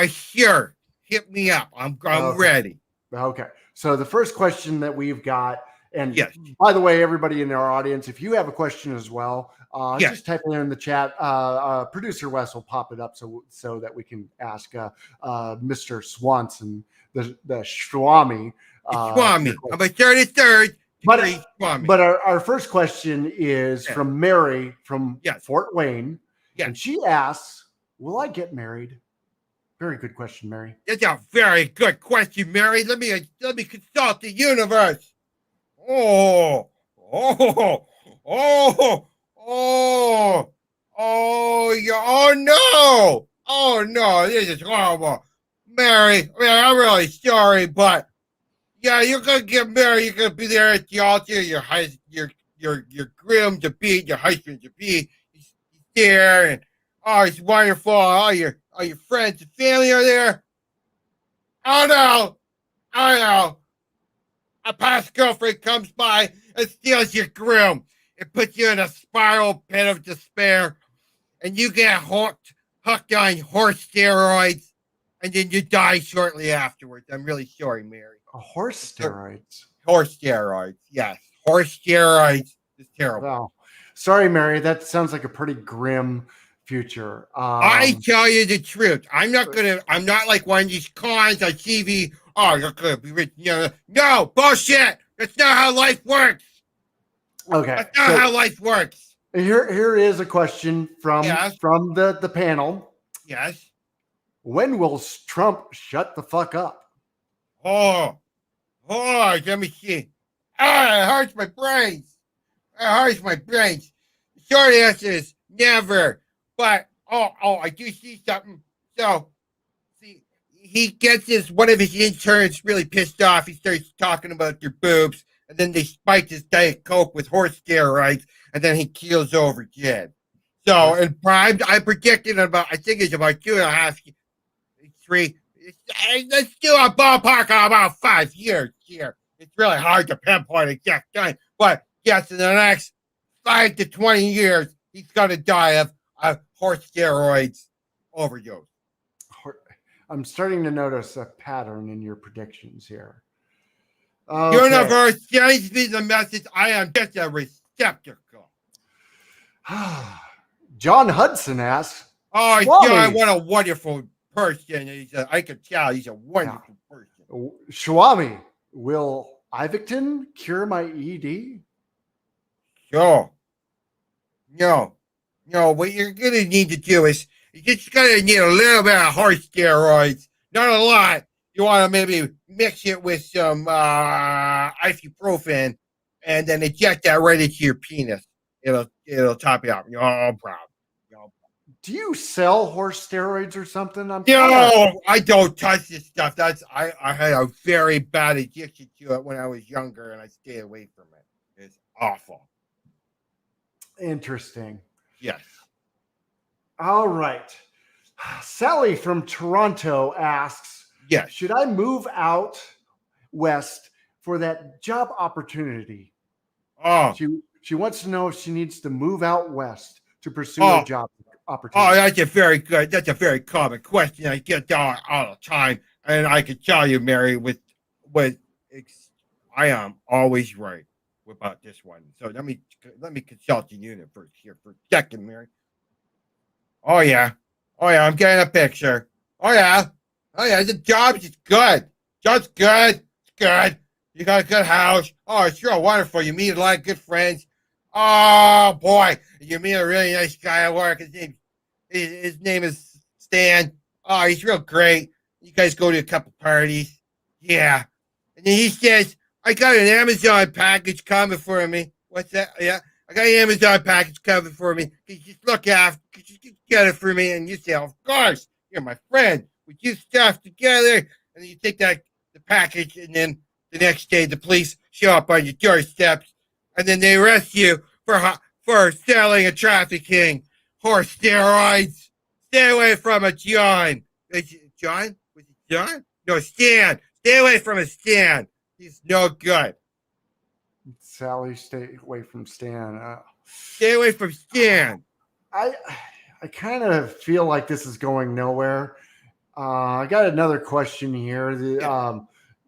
Sure. Hit me up. I'm ready. Okay. So the first question that we've got, and Yes. by the way, everybody in our audience, if you have a question as well, Yes. just type it in the chat. Producer Wes will pop it up so that we can ask Mr. Swanson, the Swami. Swami. I'm a 33rd degree Swami. But our first question is from Mary from Yes. Fort Wayne. Yes. And she asks, will I get married? Very good question, Mary. That's a very good question, Mary. Let me consult the universe. Oh no, this is horrible. Mary, I'm really sorry, but yeah, you're gonna get married, you're gonna be there at the altar, your groom to be, your husband to be, he's there, and it's wonderful, all your friends and family are there. Oh no, a past girlfriend comes by and steals your groom. It puts you in a spiral pit of despair, and you get hooked on horse steroids, and then you die shortly afterwards. I'm really sorry, Mary. Horse steroids. Horse steroids, yes. Horse steroids is terrible. Wow. Sorry, Mary. That sounds like a pretty grim future. I tell you the truth. I'm not like one of these cons on TV. Oh, you're gonna be rich. No, bullshit. That's not how life works. Okay. That's not how life works. Here is a question from the panel. Yes. When will Trump shut the fuck up? Oh, let me see. It hurts my brains. The short answer is never. But I do see something. So, see, he gets one of his interns really pissed off. He starts talking about their boobs, and then they spiked his Diet Coke with horse steroids, and then he keels over dead. So, and I predicted I think it's about 2.5, 3. Let's do a ballpark of about 5 years here. It's really hard to pinpoint exact time, but yes, in the next 5 to 20 years, he's gonna die of horse steroids overdose. I'm starting to notice a pattern in your predictions here. Universe sends me the message. I am just a receptacle. John Hudson asks, Oh, Swami. yeah, what a wonderful person. I could tell he's a wonderful person. Swami, will Ivington cure my ED? Sure. No, what you're going to need to do is you're just going to need a little bit of horse steroids. Not a lot. You want to mix it with some ibuprofen, and then inject that right into your penis. It'll top you up. You're all proud. Do you sell horse steroids or something? No, I don't touch this stuff. I had a very bad addiction to it when I was younger, and I stay away from it. It's awful. Interesting. Yes. All right. Sally from Toronto asks, Yes. should I move out west for that job opportunity? Oh. She wants to know if she needs to move out west to pursue a job opportunity. Oh, that's a very common question. I get that all the time, and I can tell you, Mary, I am always right about this one. So let me consult the unit for a second, Mary. Oh yeah, I'm getting a picture. Oh yeah, the job is good. Job's good. It's good. You got a good house. Oh, it's real wonderful. You meet a lot of good friends. Oh boy, you meet a really nice guy at work. His name is Stan. Oh, he's real great. You guys go to a couple parties. Yeah. And then he says, I got an Amazon package coming for me. What's that? Yeah. I got an Amazon package coming for me. Could you just look after, could you just get it for me? And you say, of course, you're my friend. We do stuff together. And then you take the package, and then the next day the police show up on your doorsteps, and then they arrest you for selling and trafficking horse steroids. Stay away from a John. John? Was it John? No, Stan. Stay away from a Stan. He's no good. Sally, stay away from Stan. Stay away from Stan. I kind of feel like this is going nowhere. I got another question here.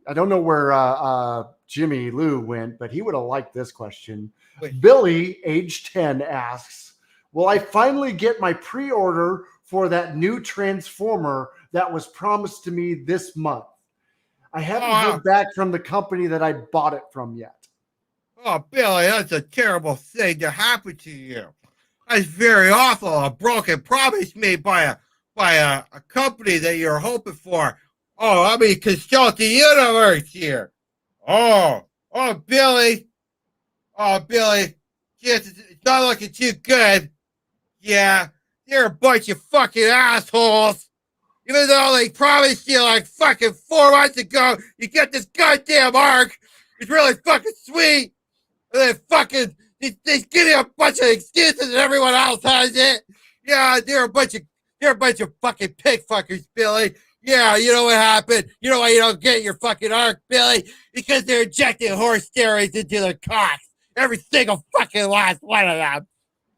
I don't know where Jimmy Lou went, but he would have liked this question. Wait. Billy, age 10, asks, will I finally get my pre-order for that new Transformer that was promised to me this month? I haven't heard back from the company that I bought it from yet. Oh, Billy, that's a terrible thing to happen to you. That's very awful. A broken promise made by a company that you're hoping for. Oh, I mean, consult the universe here. Oh, Billy. Oh, Billy. Yes, it's not looking too good. Yeah, they're a bunch of fucking assholes. Even though they promised you like fucking 4 months ago, you get this goddamn arc. It's really fucking sweet. And then fucking, they give you a bunch of excuses and everyone else has it. Yeah, they're a bunch of fucking pig fuckers, Billy. Yeah, you know what happened? You know why you don't get your fucking arc, Billy? Because they're injecting horse steroids into their cocks. Every single fucking last one of them.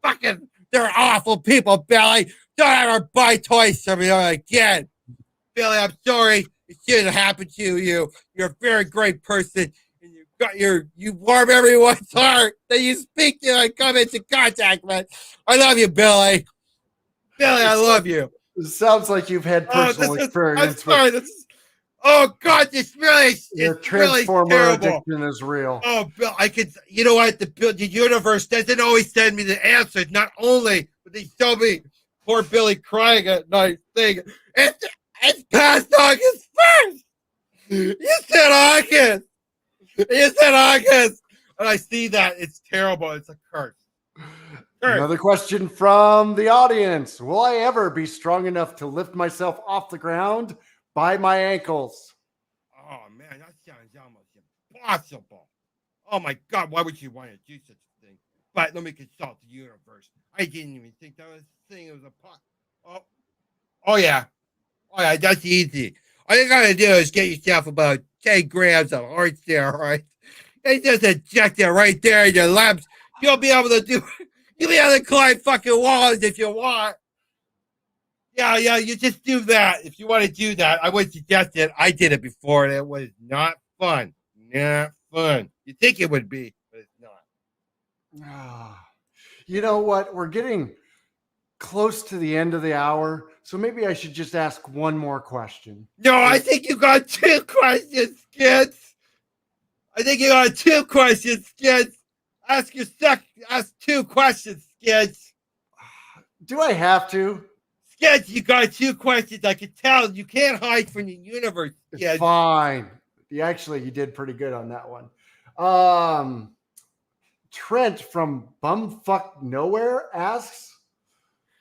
Fucking, they're awful people, Billy. Don't ever buy toys from me again. Billy, I'm sorry. It shouldn't happen to you. You're a very great person. And you warm everyone's heart that you speak to and come into contact with. I love you, Billy. Billy, I love you. It sounds like you've had personal experience. Oh God, this really your it's really Transformer terrible. addiction is real. Oh, Bill, you know what? The universe doesn't always send me the answers. Not only, but they show me poor Billy crying at night, saying, "It's past August 1st." You said August. And I see that. It's terrible. It's a curse. Another question from the audience. Will I ever be strong enough to lift myself off the ground by my ankles? Oh, man, that sounds almost impossible. Oh, my God, why would you want to do such a thing? But let me consult the universe. I didn't even think that was a thing. It was a Oh, yeah. Oh, yeah, that's easy. All you got to do is get yourself about 10 grams of horse steroids. They just inject it right there in your laps. You'll be able to climb fucking walls if you want. Yeah, you just do that. If you want to do that, I would suggest it. I did it before, and it was not fun. Not fun. You think it would be, but it's not. You know what? We're getting close to the end of the hour, so maybe I should just ask one more question. No, I think you got 2 questions, kids. Ask 2 questions, Skids. Do I have to? Skids, you got 2 questions. I can tell you can't hide from the universe, Skids. Fine. You did pretty good on that one. Trent from Bumfuck Nowhere asks,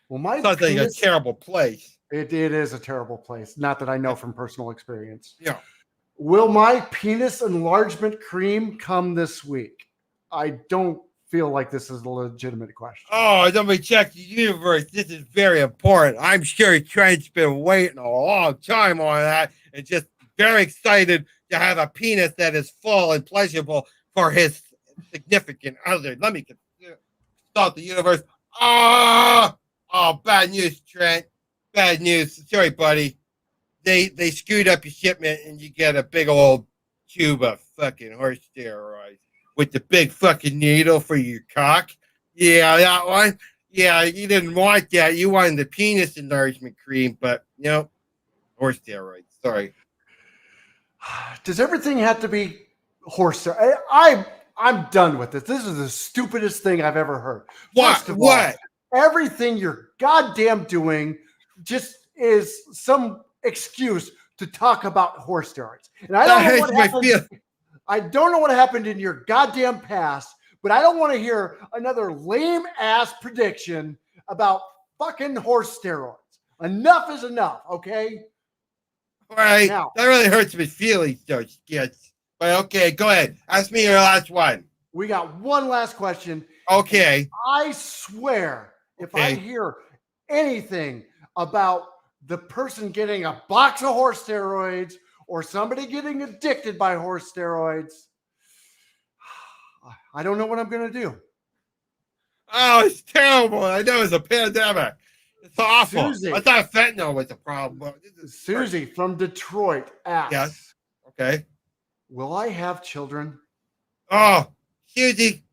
"Well, my Sounds like a penis-" terrible place. It is a terrible place. Not that I know from personal experience. Yeah. Will my penis enlargement cream come this week? I don't feel like this is a legitimate question. Oh, let me check the universe. This is very important. I'm sure Trent's been waiting a long time on that and just very excited to have a penis that is full and pleasurable for his significant other. Let me consult the universe. Oh, bad news, Trent. Bad news. Sorry, buddy. They screwed up your shipment and you get a big old tube of fucking horse steroids with the big fucking needle for your cock. Yeah, that one. Yeah, you didn't want that. You wanted the penis enlargement cream, but horse steroids. Sorry. Does everything have to be horse steroids? I'm done with this. This is the stupidest thing I've ever heard. First of all, everything you're goddamn doing just is some excuse to talk about horse steroids. And I don't know what happened. I don't know what happened in your goddamn past, but I don't want to hear another lame ass prediction about fucking horse steroids. Enough is enough, okay? All right. Now, that really hurts my feelings, though, Skids. But okay, go ahead. Ask me your last one. we got one last question. Okay. I swear, if I hear anything about the person getting a box of horse steroids or somebody getting addicted by horse steroids, I don't know what I'm going to do. Oh, it's terrible. I know it's a pandemic. It's awful. Susie. I thought fentanyl was the problem. But Susie from Detroit asks, yes. Okay. will I have children? Oh, Susie,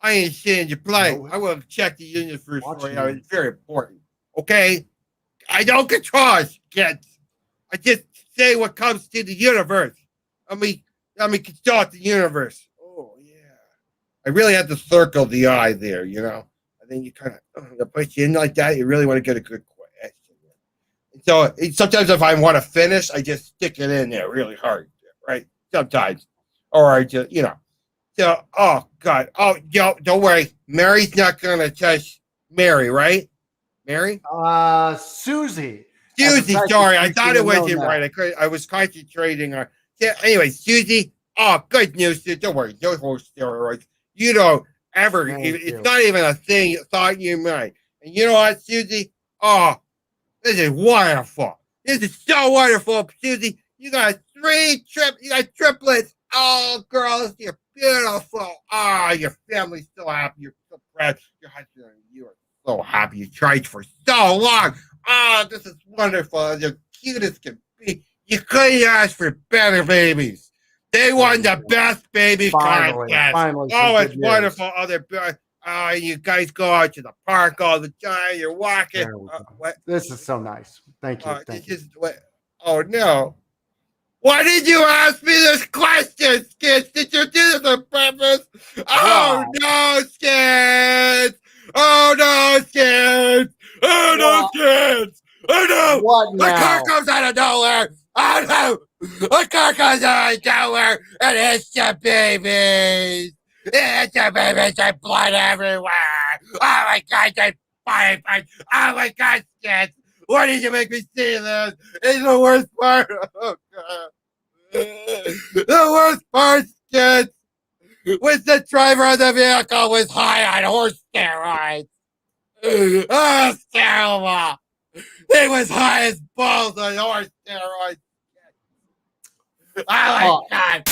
I ain't seeing you play. No. I will check the universe for Watching you. you. It's very important. Okay? I don't control kids. I just say what comes to the universe. Let me consult the universe. Oh, yeah. I really had to circle the eye there, I think you kind of push you in like that. You really want to get a good question. So sometimes if I want to finish, I just stick it in there really hard, right? Sometimes. Or I just, So, oh, God. Oh, don't worry. Mary's not going to touch Mary, right? Mary? Susie. Susie, sorry. I thought it wasn't right. I was concentrating on. Yeah, anyway, Susie. Oh, good news. Don't worry. No horse steroids. You don't ever. It's not even a thing you thought you might. And you know what, Susie? Oh, this is wonderful. This is so wonderful, Susie. You got triplets. Oh, girls, you're beautiful. Oh, your family's so happy. You're so proud. Your husband and you are so happy. You tried for so long. Oh, this is wonderful. You're cute as can be. You couldn't ask for better babies. They won the best baby contest. Finally, oh, it's wonderful. You guys go out to the park all the time. You're walking. What? This is so nice. Thank you. Oh, no. Why did you ask me this question, Skids? Did you do this on purpose? Oh, no, Skids. Oh, no, Skids. Oh, no, Skids. Oh, no. What now? The car comes out of nowhere. Oh, no. The car comes out of nowhere and hits the babies. It hits the babies. There's blood everywhere. Oh, my God. There's fire. Oh, my God, Skids. Why did you make me see this? It's the worst part. Oh, God. The worst part, Skids, was the driver of the vehicle was high on horse steroids. Oh, it's terrible. He was high as balls on horse steroids. Oh, my God.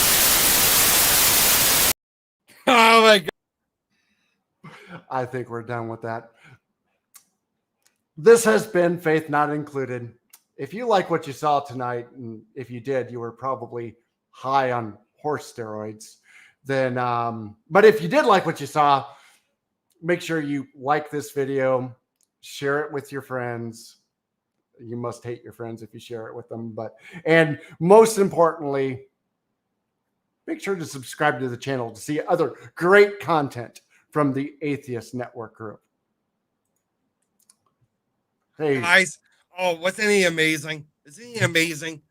Oh, my God. I think we're done with that. This has been Faith Not Included. If you like what you saw tonight, and if you did, you were probably high on horse steroids. Then, but if you did like what you saw, make sure you like this video, share it with your friends. You must hate your friends if you share it with them. And most importantly, make sure to subscribe to the channel to see other great content from the Atheist Network Group. Hey, guys. Oh, wasn't he amazing? Isn't he amazing?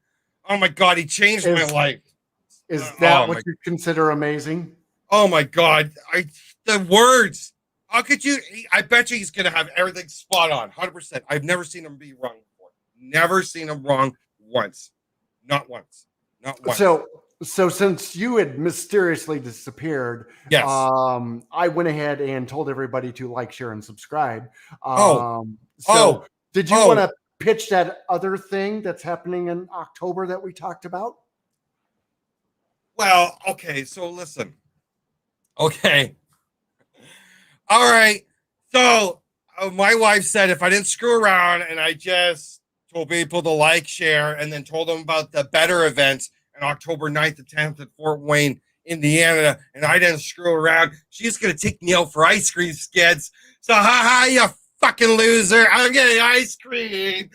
Oh, my God. He changed my life. Is that Oh what my- you consider amazing? Oh my God. The words. How could you? I bet you he's going to have everything spot on. 100%. I've never seen him be wrong before. Never seen him wrong once. Not once. Not once. So since you had mysteriously disappeared, Yes. I went ahead and told everybody to like, share, and subscribe. Did you want to pitch that other thing that's happening in October that we talked about? Well, okay. So listen. Okay. All right. So my wife said if I didn't screw around and I just told people to like, share, and then told them about the better events on October 9th to 10th at Fort Wayne, Indiana, and I didn't screw around, she's going to take me out for ice cream, Skids. So, ha, you fucking loser. I'm getting ice cream.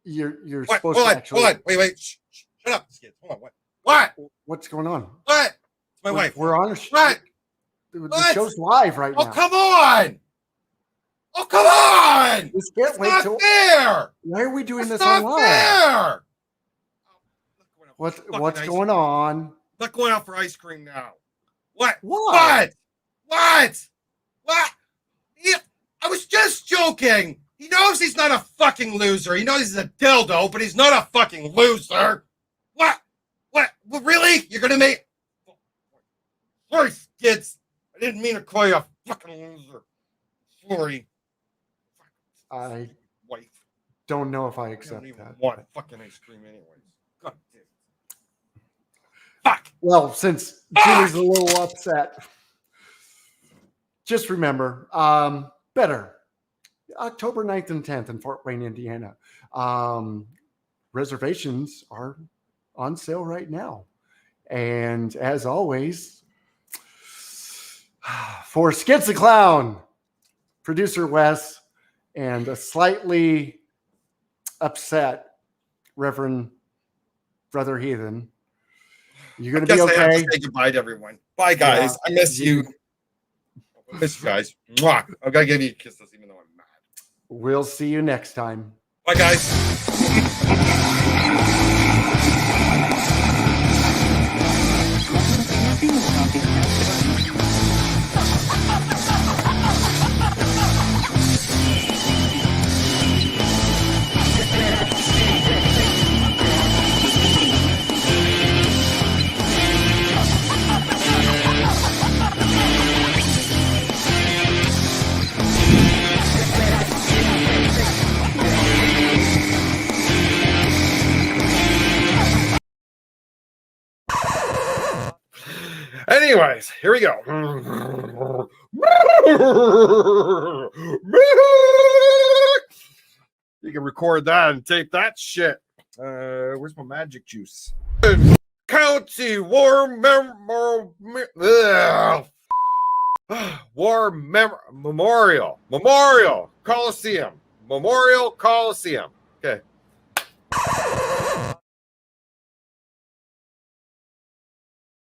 You're What? supposed Hold to on, actually. hold on. Wait. Shut up, Skids. Hold on. What? What's going on? What? It's my wife. We're on a What? The What? show's live right Oh, now. come on. Oh, come on. This can't It's wait not till. fair. Why are we doing It's this not online? fair. What's Fucking going on? I'm not going out for ice cream now. What? Why? What? I was just joking. He knows he's not a fucking loser. He knows he's a dildo, but he's not a fucking loser. What? Really? You're gonna make? Sorry, Skids. I didn't mean to call you a fucking loser. Sorry. I Wife. don't know if I I accept don't even that. want fucking ice cream anyways. God damn. Fuck. Well, since Julie's a little upset, just remember, better. October 9th and 10th in Fort Wayne, Indiana. Reservations are on sale right now. And as always, for Skids the Clown, producer Wes, and a slightly upset Reverend Brother Heathen, you're going to be I have okay. to say goodbye to everyone. Bye, guys. Yeah. I miss you. I miss you guys. Mwah. I've got to give you a kiss even though I'm mad. We'll see you next time. Bye, guys. Anyways, here we go. You can record that and tape that shit. Where's my magic juice? County War Memorial Coliseum. Okay.